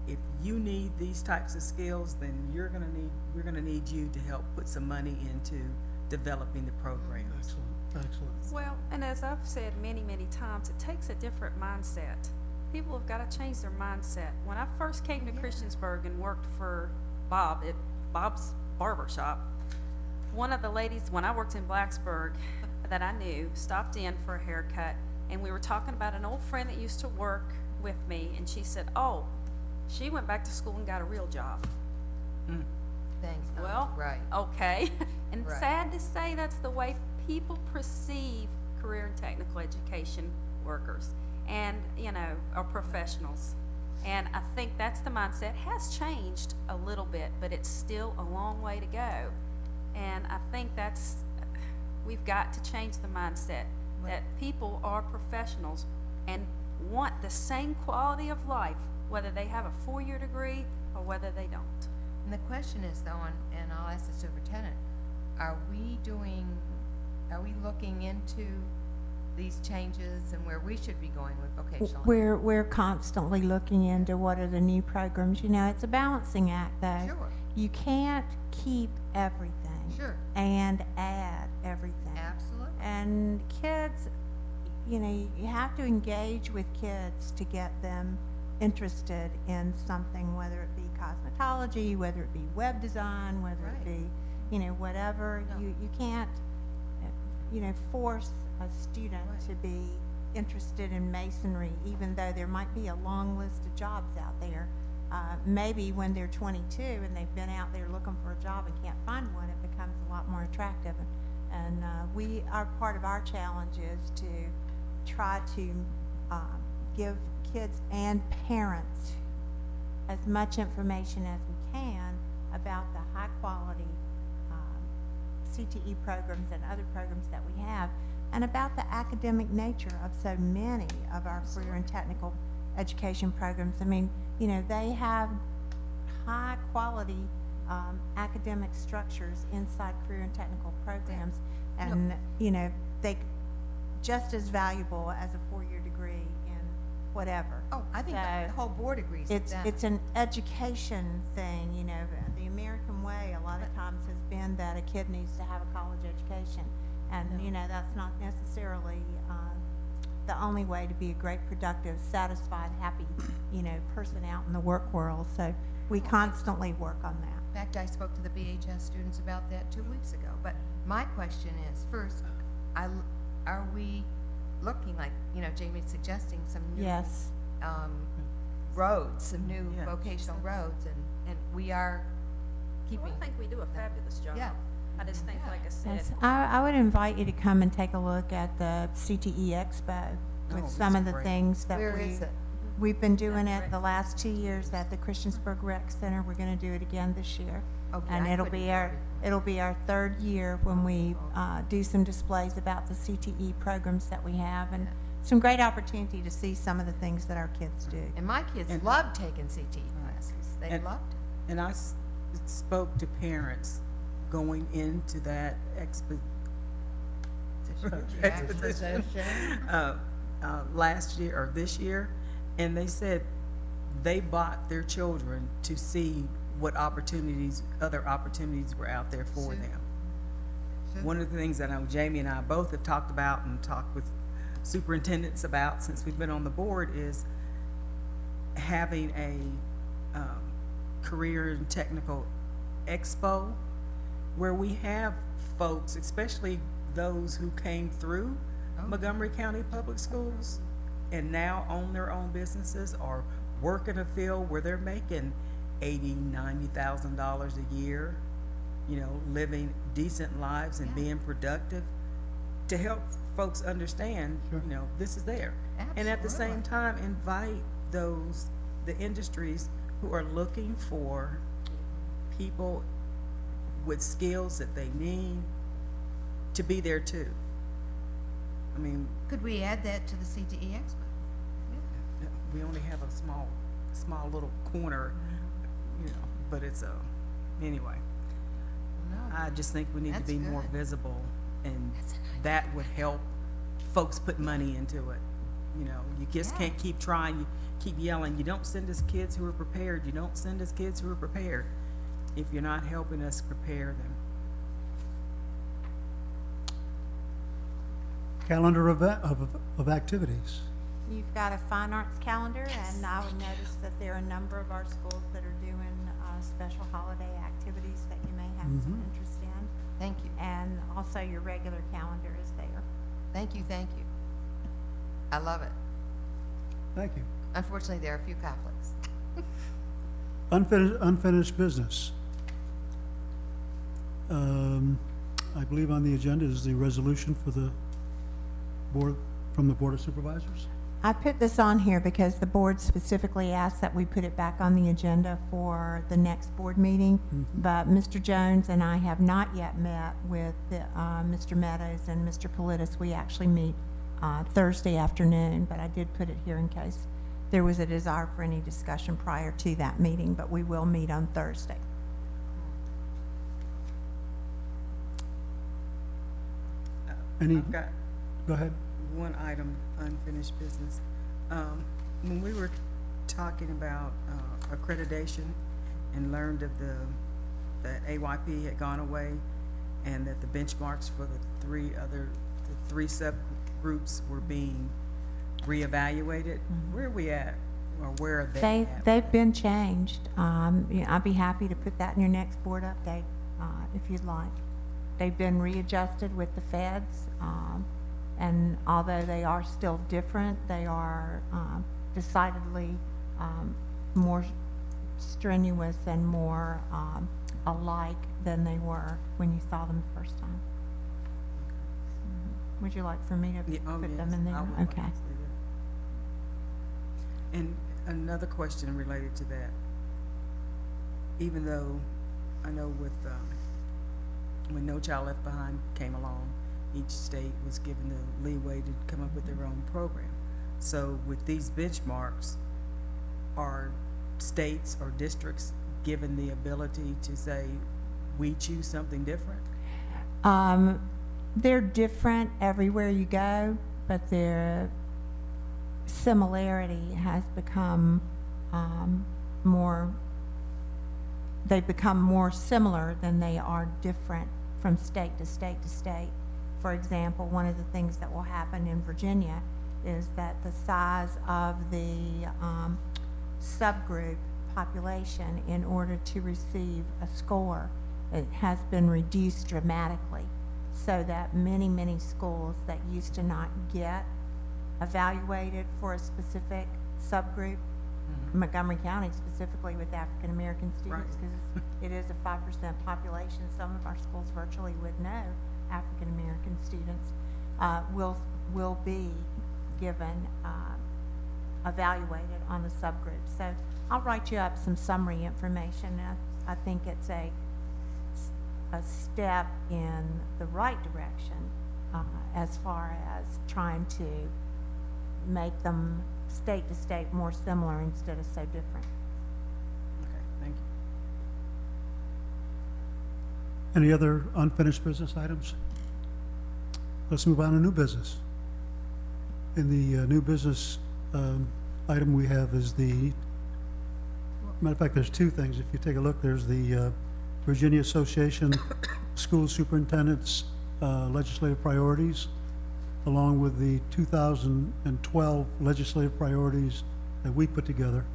If you need these types of skills, then we're gonna need you to help put some money into developing the programs. Excellent. Well, and as I've said many, many times, it takes a different mindset. People have got to change their mindset. When I first came to Christiansburg and worked for Bob at Bob's Barber Shop, one of the ladies, when I worked in Blacksburg, that I knew, stopped in for a haircut, and we were talking about an old friend that used to work with me, and she said, oh, she went back to school and got a real job. Thanks. Well, Right. okay. And Right. sad to say, that's the way people perceive career and technical education workers and, you know, or professionals. And I think that's the mindset. Has changed a little bit, but it's still a long way to go. And I think we've got to change the mindset that people are professionals and want the same quality of life, whether they have a 4-year degree or whether they don't. And the question is though, and I'll ask the superintendent, are we looking into these changes and where we should be going with vocational? We're constantly looking into what are the new programs. You know, it's a balancing act, though. Sure. You can't keep everything. Sure. And add everything. Absolutely. And kids, you know, you have to engage with kids to get them interested in something, whether it be cosmetology, whether it be web design, whether it be, you know, whatever. No. You can't, you know, force a student to be interested in masonry, even though there might be a long list of jobs out there. Maybe when they're 22 and they've been out there looking for a job and can't find one, it becomes a lot more attractive. And part of our challenge is to try to give kids and parents as much information as we can about the high quality CTE programs and other programs that we have, and about the academic nature of so many of our career and technical education programs. I mean, you know, they have high quality academic structures inside career and technical programs, and you know, they just as valuable as a 4-year degree in whatever. Oh, I think So the whole board agrees with that. it's an education thing. You know, the American way a lot of times has been that a kid needs to have a college education, and you know, that's not necessarily the only way to be a great, productive, satisfied, happy, you know, person out in the work world. So we constantly work on that. In fact, I spoke to the BHS students about that 2 weeks ago. But my question is, first, are we looking like, you know, Jamie's suggesting some new Yes. roads, some new vocational roads, and we are keeping. Well, I think we do a fabulous job. Yeah. I just think, like I said, Yes, I would invite you to come and take a look at the CTE Expo with some of the things that Where is it? we've been doing it the last 2 years at the Christiansburg Rec Center. We're going to do it again this year. Okay, And I it'll couldn't be go our 3rd year when we do some displays about the CTE programs that we have, and some great opportunity to see some of the things that our kids do. And my kids love taking CTE classes. They loved it. And I spoke to parents going into that exposition last year or this year, and they said they bought their children to see what other opportunities were out there for them. One of the things that I know Jamie and I both have talked about and talked with superintendents about since we've been on the board is having a career and technical expo where we have folks, especially those who came through Montgomery County Public Schools and now own their own businesses or work in a field where they're making $80,000, $90,000 a year, living decent lives and being productive, to help folks understand, this is there. And at the same time, invite the industries who are looking for people with skills that they need to be there too. I mean, Could we add that to the CTE Expo? we only have a small little corner, but it's anyway. I just think we need to be more visible, and that would help folks put money into it. You just can't keep trying, you keep yelling, you don't send us kids who are prepared, you don't send us kids who are prepared, if you're not helping us prepare them. Calendar of activities. You've got a fine arts calendar, and I would notice that there are a number of our schools that are doing special holiday activities that you may have some interest in. Thank you. And also your regular calendar is there. Thank you, thank you. I love it. Thank you. Unfortunately, there are a few conflicts. Unfinished business. I believe on the agenda is the resolution for the board, from the Board of Supervisors. I put this on here because the board specifically asked that we put it back on the agenda for the next board meeting. But Mr. Jones and I have not yet met with Mr. Meadows and Mr. Politis. We actually meet Thursday afternoon, but I did put it here in case there was a desire for any discussion prior to that meeting, but we will meet on Thursday. I've got Go ahead. one item, unfinished business. When we were talking about accreditation and learned of that AYP had gone away and that the benchmarks for the three subgroups were being reevaluated, where are we at, or where are they at? They've been changed. I'd be happy to put that in your next board update if you'd like. They've been readjusted with the feds, and although they are still different, they are decidedly more strenuous and more alike than they were when you saw them the first time. Would you like for me to put them in there? I would like Okay. to see that. And another question related to that. Even though I know with when No Child Left Behind came along, each state was given the leeway to come up with their own program. So with these benchmarks, are states or districts given the ability to say, we choose something different? They're different everywhere you go, but their similarity has become they've become more similar than they are different from state to state to state. For example, one of the things that will happen in Virginia is that the size of the subgroup population in order to receive a score, it has been reduced dramatically, so that many schools that used to not get evaluated for a specific subgroup, Montgomery County specifically with African American students, because it is a 5% population. Some of our schools virtually with no African American students will be given evaluated on the subgroup. So I'll write you up some summary information. I think it's a step in the right direction as far as trying to make them state to state more similar instead of so different. Okay, thank you. Any other unfinished business items? Let's move on to new business. In the new business item we have is the, matter of fact, there's two things. If you take a look, there's the Virginia Association School Superintendents Legislative Priorities, along with the 2012 legislative priorities that we put together.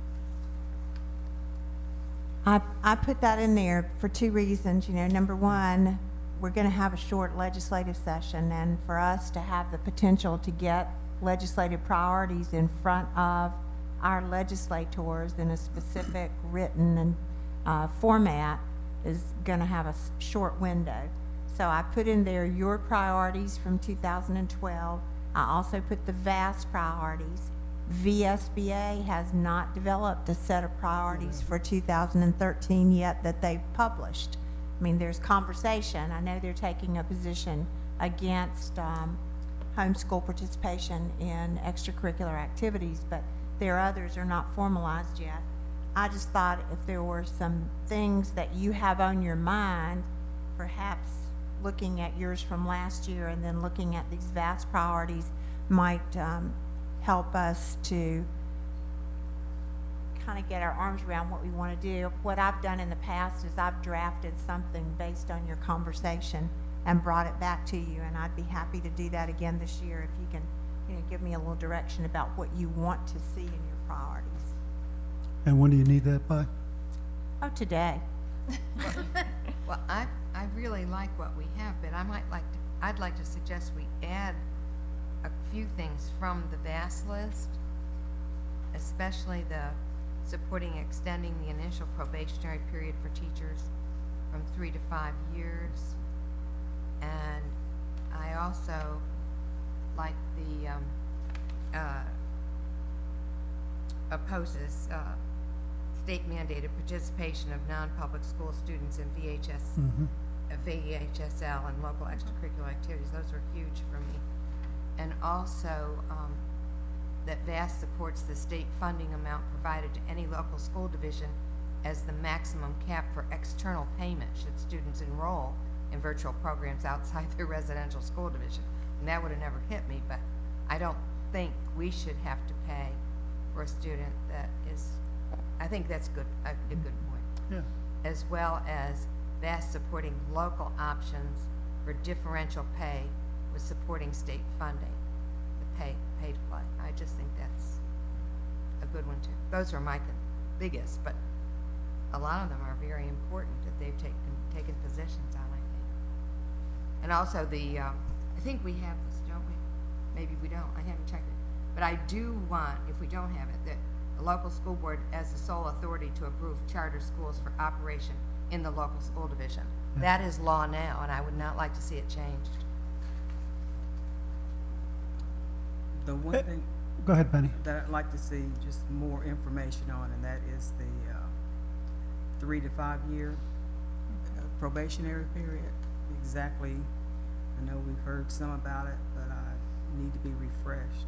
I put that in there for two reasons. Number one, we're going to have a short legislative session, and for us to have the potential to get legislative priorities in front of our legislators in a specific written and format is going to have a short window. So I put in there your priorities from 2012. I also put the VAST priorities. VSBA has not developed a set of priorities for 2013 yet that they've published. I mean, there's conversation. I know they're taking a position against homeschool participation in extracurricular activities, but their others are not formalized yet. I just thought if there were some things that you have on your mind, perhaps looking at yours from last year and then looking at these vast priorities might help us to kind of get our arms around what we want to do. What I've done in the past is I've drafted something based on your conversation and brought it back to you, and I'd be happy to do that again this year if you can, give me a little direction about what you want to see in your priorities. And when do you need that by? Oh, today. Well, I really like what we have, but I'd like to suggest we add a few things from the VAST list, especially the supporting extending the initial probationary period for teachers from 3 to 5 years. And I also like the opposes state mandated participation of non-public school students in VHSL and local extracurricular activities. Those are huge for me. And also that VAST supports the state funding amount provided to any local school division as the maximum cap for external payment should students enroll in virtual programs outside their residential school division. And that would have never hit me, but I don't think we should have to pay for a student that is, I think that's good, a good point. Yeah. As well as VAST supporting local options for differential pay with supporting state funding, the pay to play. I just think that's a good one too. Those are my biggest, but a lot of them are very important that they've taken positions on, I think. And also the, I think we have this, don't we? Maybe we don't, I haven't checked it. But I do want, if we don't have it, that the local school board has the sole authority to approve charter schools for operation in the local school division. That is law now, and I would not like to see it changed. The one thing Go ahead, Penny. that I'd like to see just more information on, and that is the 3 to 5 year probationary period. Exactly, I know we've heard some about it, but I need to be refreshed.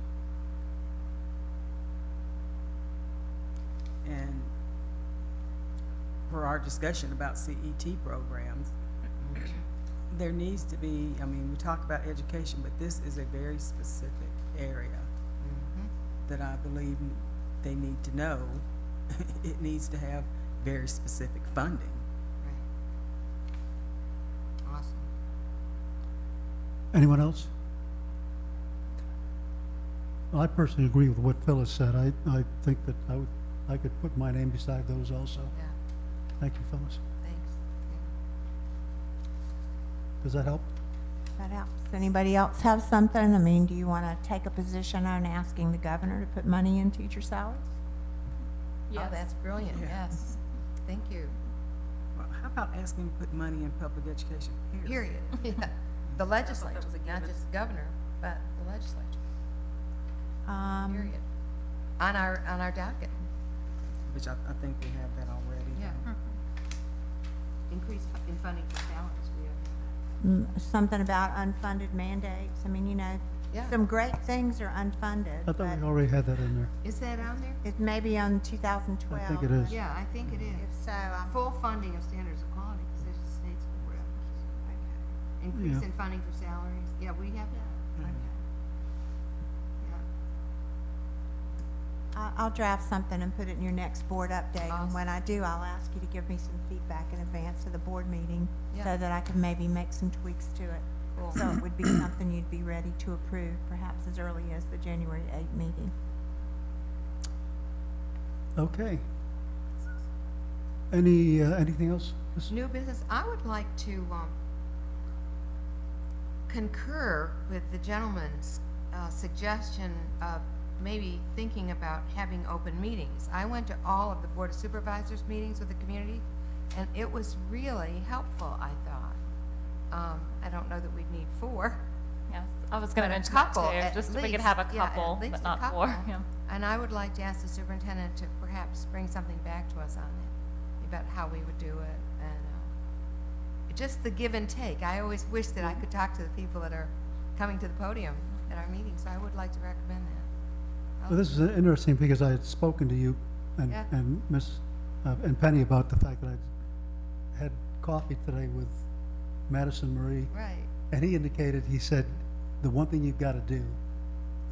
And for our discussion about CET programs, there needs to be, I mean, we talk about education, but this is a very specific area that I believe they need to know. It needs to have very specific funding. Right. Awesome. Anyone else? Well, I personally agree with what Phyllis said. I think that I could put my name beside those also. Yeah, Thank you, Phyllis. thanks. Does that help? That helps. Anybody else have something? I mean, do you want to take a position on asking the governor to put money in teacher salaries? Oh, that's brilliant, yes. Thank you. Well, how about asking to put money in public education, period? Period. Yeah. The legislature, not just the governor, but the legislature, period. On our docket. Which I think we have that already. Yeah. Increase in funding for salaries, we have. Something about unfunded mandates. I mean, Yeah. some great things are unfunded, I thought but we already had that in there. Is that on there? it may be on 2012. I think it is. Yeah, I think it is. If so, Full funding of standards of quality, because there's the state school board. Increase Yeah. in funding for salaries. Yeah, we have that. Yeah. I'll draft something and put it in your next board update. And Awesome. when I do, I'll ask you to give me some feedback in advance of the board meeting Yeah. so that I can maybe make some tweaks to it. Cool. So it would be something you'd be ready to approve, perhaps as early as the January 8th meeting. Okay. Anything else? New business, I would like to concur with the gentleman's suggestion of maybe thinking about having open meetings. I went to all of the Board of Supervisors meetings with the community And it was really helpful, I thought. I don't know that we'd need 4. Yes, I was going but to a mention that couple, too, at just if we could least. have a Yeah, at couple, least but a not couple. 4. Yeah. And I would like to ask the superintendent to perhaps bring something back to us on it, about how we would do it, and just the give and take. I always wish that I could talk to the people that are coming to the podium at our meetings, so I would like to recommend that. Well, this is interesting because I had spoken to you and, Yeah. and and Penny about the fact that I had coffee today with Madison Marie. Right. And he indicated, he said, the one thing you've got to do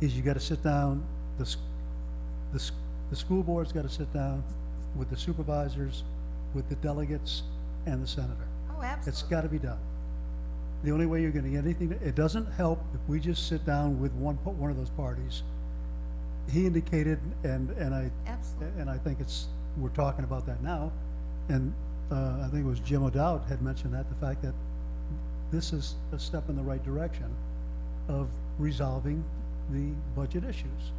is you got to sit down, the school board's got to sit down with the supervisors, with the delegates, and the senator. Oh, absolutely. It's got to be done. The only way you're going to get anything, it doesn't help if we just sit down with one of those parties. He indicated, and I Absolutely. and I think we're talking about that now, and I think it was Jim O'Dowd had mentioned that, the fact that this is a step in the right direction of resolving the budget issues.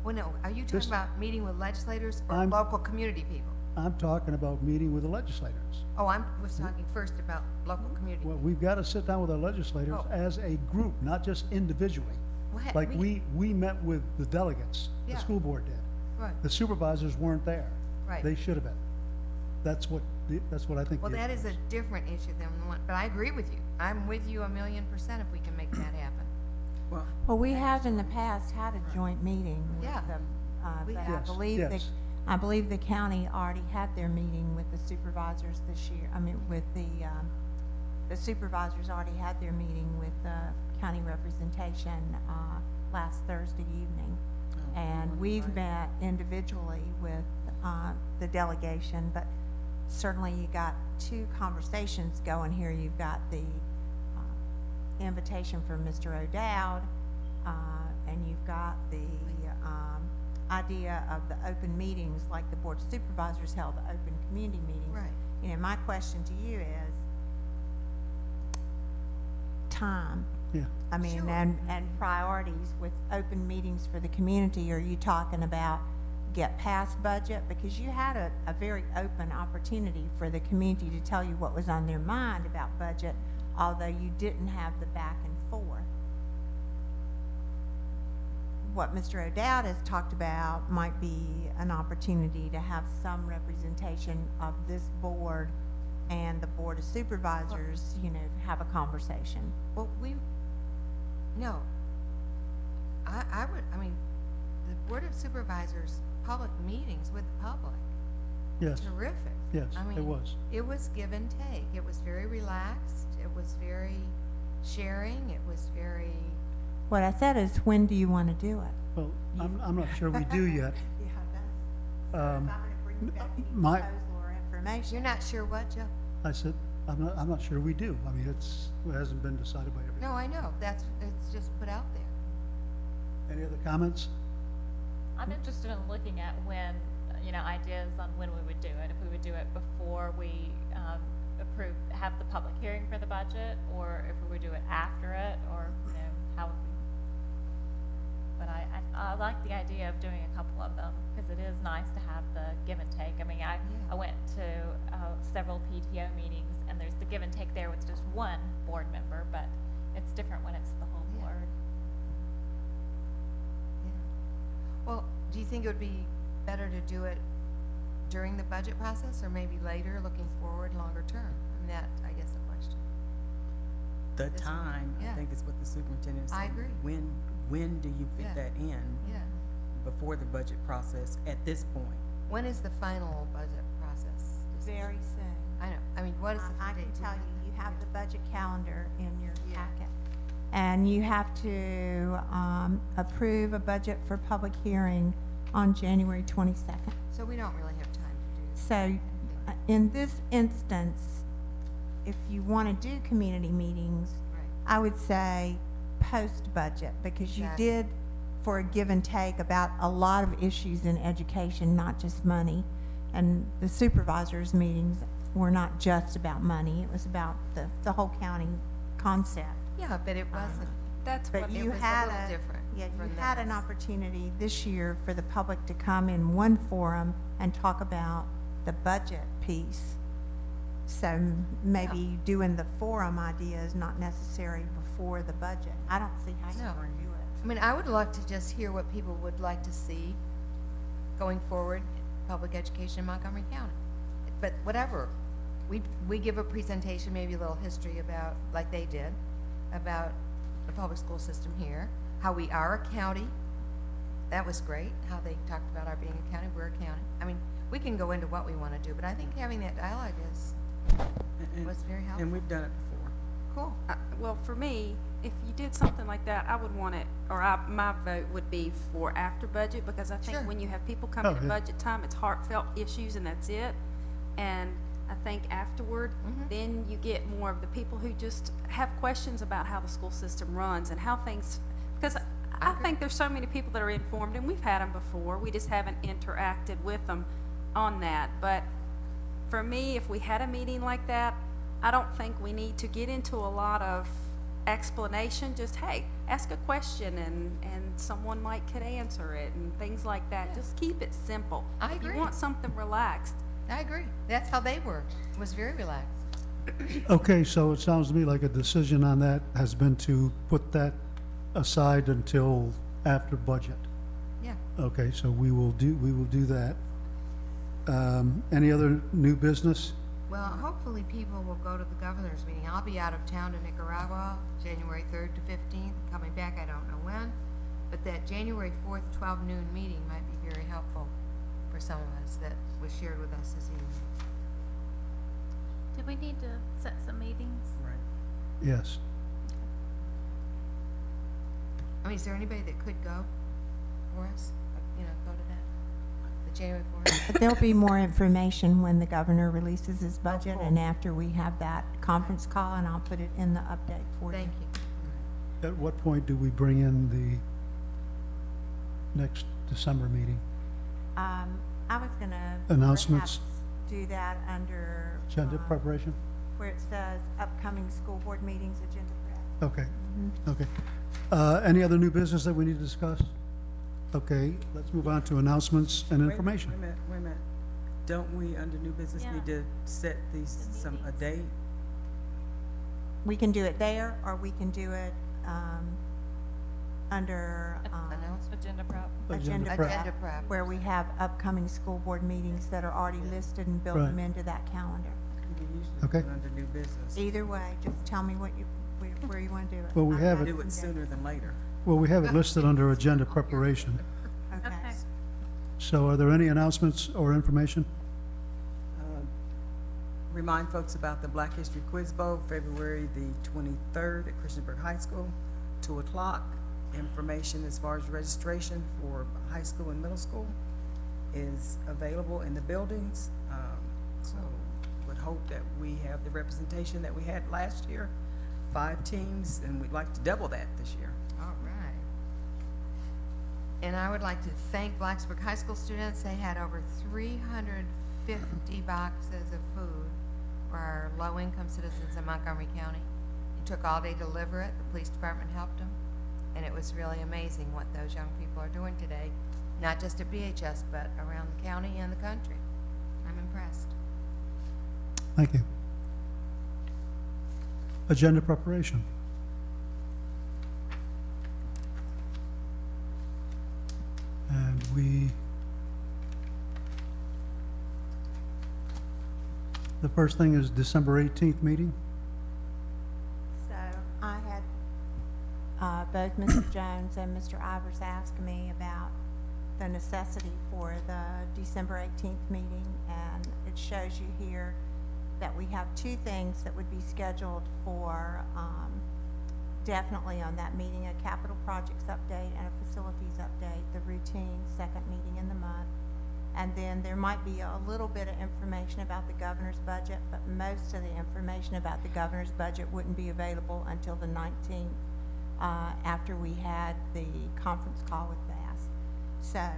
Well, no, are you talking This- about meeting with legislators or I'm- local community people? I'm talking about meeting with the legislators. Oh, I was talking first about local community. Well, we've got to sit down with our legislators Oh. as a group, not just individually. Well, heck, Like we met with the delegates, Yeah. the school board did. Right. The supervisors weren't there. Right. They should have been. That's what I think. Well, the that issue is a different issue than the one, but I agree with you. I'm with you 1,000,000% if we can make that happen. Well, we have in the past had a joint meeting with Yeah. them, We but have. Yes. I believe the county already had their meeting with the supervisors this year. I mean, with the supervisors already had their meeting with the county representation last Thursday evening. And we've met individually with the delegation, but certainly you got 2 conversations going here. You've got the invitation from Mr. O'Dowd, and you've got the idea of the open meetings, like the Board of Supervisors held the open community meetings. Right. You know, my question to you is time. Yeah. I mean, Sure. and priorities with open meetings for the community. Are you talking about get past budget? Because you had a very open opportunity for the community to tell you what was on their mind about budget, although you didn't have the back and forth. What Mr. O'Dowd has talked about might be an opportunity to have some representation of this board and the Board of Supervisors, you know, have a conversation. Well, no. I mean, the Board of Supervisors, public meetings with the public, Yes. terrific. Yes, I mean, it was. It was give and take. It was very relaxed. It was very sharing. It was very, What I said is, when do you want to do it? Well, I'm not sure we do yet. Yeah, that's, Um, I'm going to bring you back any my- proposal or information. you're not sure what, Joe? I said, I'm not sure we do. I mean, it hasn't been decided by everybody. No, I know. It's just put out there. Any other comments? I'm interested in looking at when, ideas on when we would do it. If we would do it before we have the public hearing for the budget, or if we would do it after it, or, how would we? But I like the idea of doing a couple of them, because it is nice to have the give and take. I mean, I went to several PTO meetings, and there's the give and take there with just one board member, but it's different when it's the whole Yeah. board. Yeah. Well, do you think it would be better to do it during the budget process, or maybe later, looking forward, longer term? I mean, that, I guess, the question. The This one, time, yeah. I think, is what the superintendent said. I agree. When do you fit Yeah. that in Yeah. before the budget process at this point? When is the final budget process? Very soon. I know. I mean, what is the I can date? tell you, you have the budget calendar in your Yeah. packet. And you have to approve a budget for public hearing on January 22nd. So we don't really have time to do this. So in this instance, if you want to do community meetings, Right. I would say post-budget, because you Exactly. did, for a give and take, about a lot of issues in education, not just money. And the supervisors' meetings were not just about money, it was about the whole county concept. Yeah, but it wasn't. That's But what it you was a had little different Yeah, you from had an this. opportunity this year for the public to come in one forum and talk about the budget piece. So maybe doing the forum idea is not necessary before the budget. I don't see how you No. can do it. I mean, I would love to just hear what people would like to see going forward, public education in Montgomery County. But whatever, we give a presentation, maybe a little history about, like they did, about the public school system here, how we are a county. That was great, how they talked about our being a county, we're a county. I mean, we can go into what we want to do, but I think having that dialogue was very helpful. And we've done it before. Cool. Well, for me, if you did something like that, I would want it, or my vote would be for after budget, because I think Sure. when you have people coming Oh, at yeah. budget time, it's heartfelt issues and that's it. And I think afterward, then you get more of the people who just have questions about how the school system runs and how things, because I think there's so many people that are informed, and we've had them before, we just haven't interacted with them on that. But for me, if we had a meeting like that, I don't think we need to get into a lot of explanation. Just, hey, ask a question and someone could answer it and things like that. Yeah. Just keep it simple. I If agree. you want something relaxed, I agree. That's how they were. It was very relaxed. Okay, so it sounds to me like a decision on that has been to put that aside until after budget. Yeah. Okay, so we will do that. Any other new business? Well, hopefully people will go to the governor's meeting. I'll be out of town to Nicaragua, January 3rd to 15th, coming back, I don't know when. But that January 4th, 12 noon meeting might be very helpful for some of us that was shared with us this evening. Do we need to set some meetings? Right. Yes. I mean, is there anybody that could go for us? Go to that? The January 4th? But there'll be more information when the governor releases his budget cool. and after we have that conference call, and I'll put it in the update for you. Thank you. At what point do we bring in the next December meeting? I was gonna Announcements. perhaps do that under Agenda preparation? where it says upcoming school board meetings, agenda prep. Okay, okay. Any other new business that we need to discuss? Okay, let's move on to announcements and information. Wait a minute. Don't we, under new business, Yeah. need to set a date? We can do it there, or we can do it under Agenda prep. agenda Agenda prep, prep. where we have upcoming school board meetings that are already listed and build them Right. into that calendar. We usually Okay. do it under new business. Either way, just tell me where you want to do it. Well, we have I've got it- Do some it sooner dates. than later. Well, we have it listed under agenda preparation. Okay. Okay. So are there any announcements or information? Remind folks about the Black History Quiz Bowl, February the 23rd at Christiansburg High School, 2 o'clock. Information as far as registration for high school and middle school is available in the buildings. So would hope that we have the representation that we had last year, 5 teams, and we'd like to double that this year. All right. And I would like to thank Blacksburg High School students. They had over 350 boxes of food for our low-income citizens in Montgomery County. It took all day to deliver it. The police department helped them. And it was really amazing what those young people are doing today, not just at BHS, but around the county and the country. I'm impressed. Thank you. Agenda preparation. And the first thing is December 18th meeting. So I had both Mr. Jones and Mr. Ivers ask me about the necessity for the December 18th meeting, and it shows you here that we have 2 things that would be scheduled for definitely on that meeting: a capital projects update and a facilities update, the routine second meeting in the month. And then there might be a little bit of information about the governor's budget, but most of the information about the governor's budget wouldn't be available until the 19th, after we had the conference call with Bass. So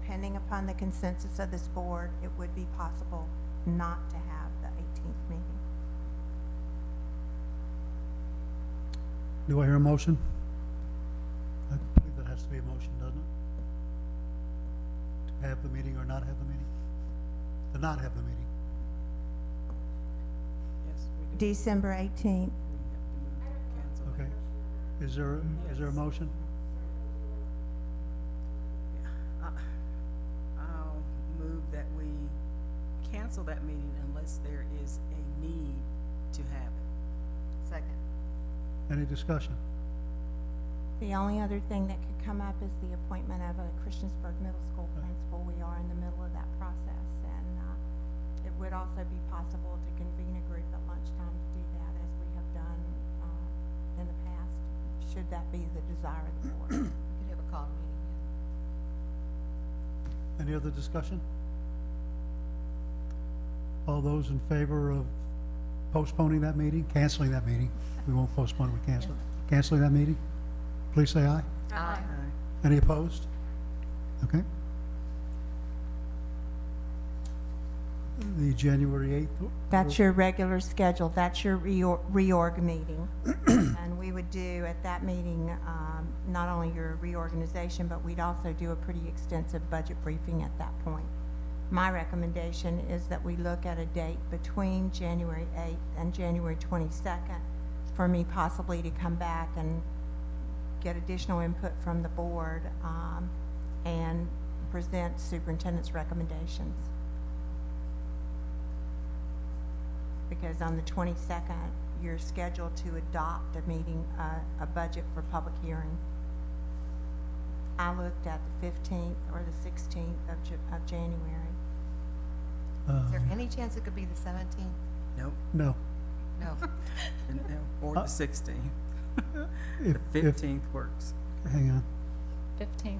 depending upon the consensus of this board, it would be possible not to have the 18th meeting. Do I hear a motion? I believe that has to be a motion, doesn't it? To have the meeting or not have the meeting? To not have the meeting. December 18th. Cancel. Okay. Is there a motion? I'll move that we cancel that meeting unless there is a need to have it. Second. Any discussion? The only other thing that could come up is the appointment of a Christiansburg Middle School principal. We are in the middle of that process, and it would also be possible to convene a group at lunchtime to do that, as we have done in the past, should that be the desire of the board. We could have a call meeting. Any other discussion? All those in favor of postponing that meeting, canceling that meeting? We won't postpone it, we cancel it. Canceling that meeting? Please say aye. Aye. Any opposed? Okay. The January 8th? That's your regular schedule, that's your reorg meeting. And we would do at that meeting, not only your reorganization, but we'd also do a pretty extensive budget briefing at that point. My recommendation is that we look at a date between January 8th and January 22nd for me possibly to come back and get additional input from the board and present superintendent's recommendations. Because on the 22nd, you're scheduled to adopt a meeting, a budget for public hearing. I looked at the 15th or the 16th of January. Is there any chance it could be the 17th? Nope. No. No. Or the 16th. If, The 15th works. hang on. 15th.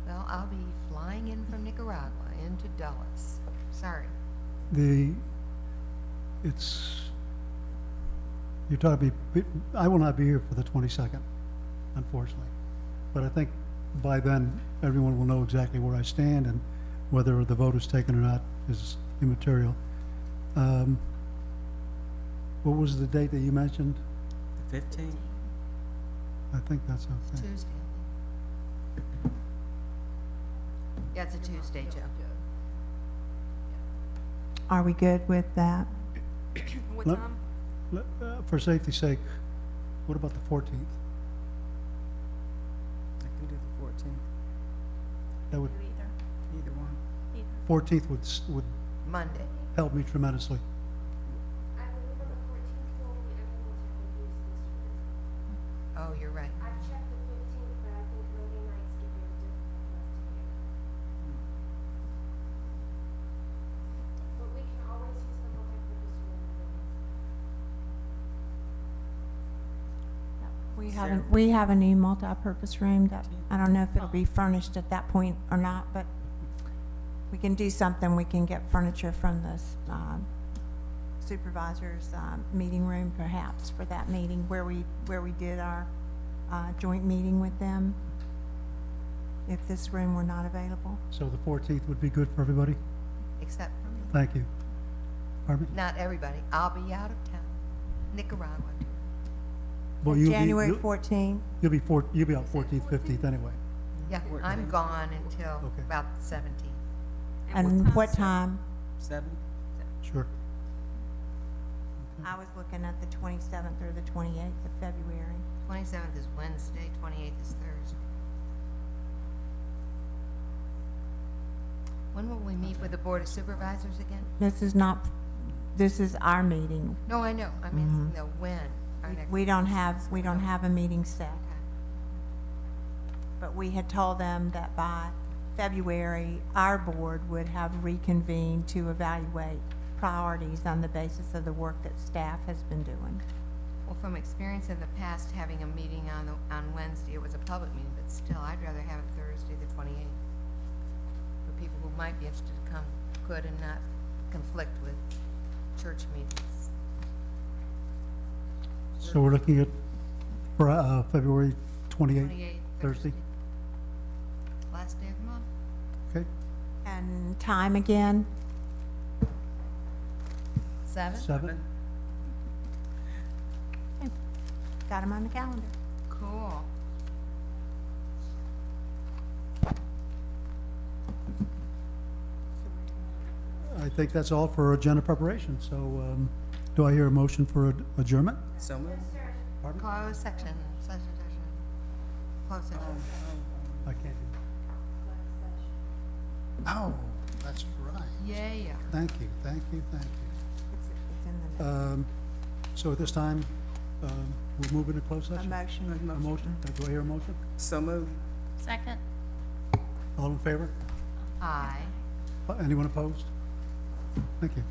Well, I'll be flying in from Nicaragua into Dulles. Sorry. You're talking, I will not be here for the 22nd, unfortunately. But I think by then, everyone will know exactly where I stand, and whether the vote is taken or not is immaterial. What was the date that you mentioned? The 15th? I think that's okay. Tuesday. Yeah, it's a Tuesday, Joe. Are we good with that? What Let- time? For safety's sake, what about the 14th? I can do the 14th. That would, Either one. 14th would Monday. help me tremendously. Oh, you're right. I've checked the 15th, but I think Monday nights get very difficult for us to get. But we can always use the multi-purpose room. We have a new multi-purpose room that, I don't know if it'll be furnished at that point or not, but we can do something. We can get furniture from the supervisor's meeting room perhaps for that meeting where we did our joint meeting with them, if this room were not available. So the 14th would be good for everybody? Except for me. Thank you. Pardon me? Not everybody. I'll be out of town. Nicaragua. Well, you'll be- January you'll- 14th. You'll be out 14th, 15th anyway. Yeah, I'm gone until Okay. about the 17th. And what time? 7? Sure. I was looking at the 27th or the 28th of February. 27th is Wednesday, 28th is Thursday. When will we meet with the Board of Supervisors again? This is our meeting. No, I know. I mean, no, when? Our next- We don't have a meeting set. Okay. But we had told them that by February, our board would have reconvened to evaluate priorities on the basis of the work that staff has been doing. Well, from experience in the past, having a meeting on Wednesday, it was a public meeting, but still, I'd rather have it Thursday, the 28th. For people who might be interested to come, could, and not conflict with church meetings. So we're looking at February 28th, 28th, Thursday? Last day of the month. Okay, And time again? 7? 7? Got them on the calendar. Cool. I think that's all for agenda preparation, so Do I hear a motion for adjournment? So moved. Closed section, closed section. I can't. Oh, that's right. Yeah. Thank you, thank you, thank you. It's in the, So at this time, we'll move into closed a session? motion. A motion? Do I hear a motion? So moved. Second. All in favor? Aye. Anyone opposed? Thank you.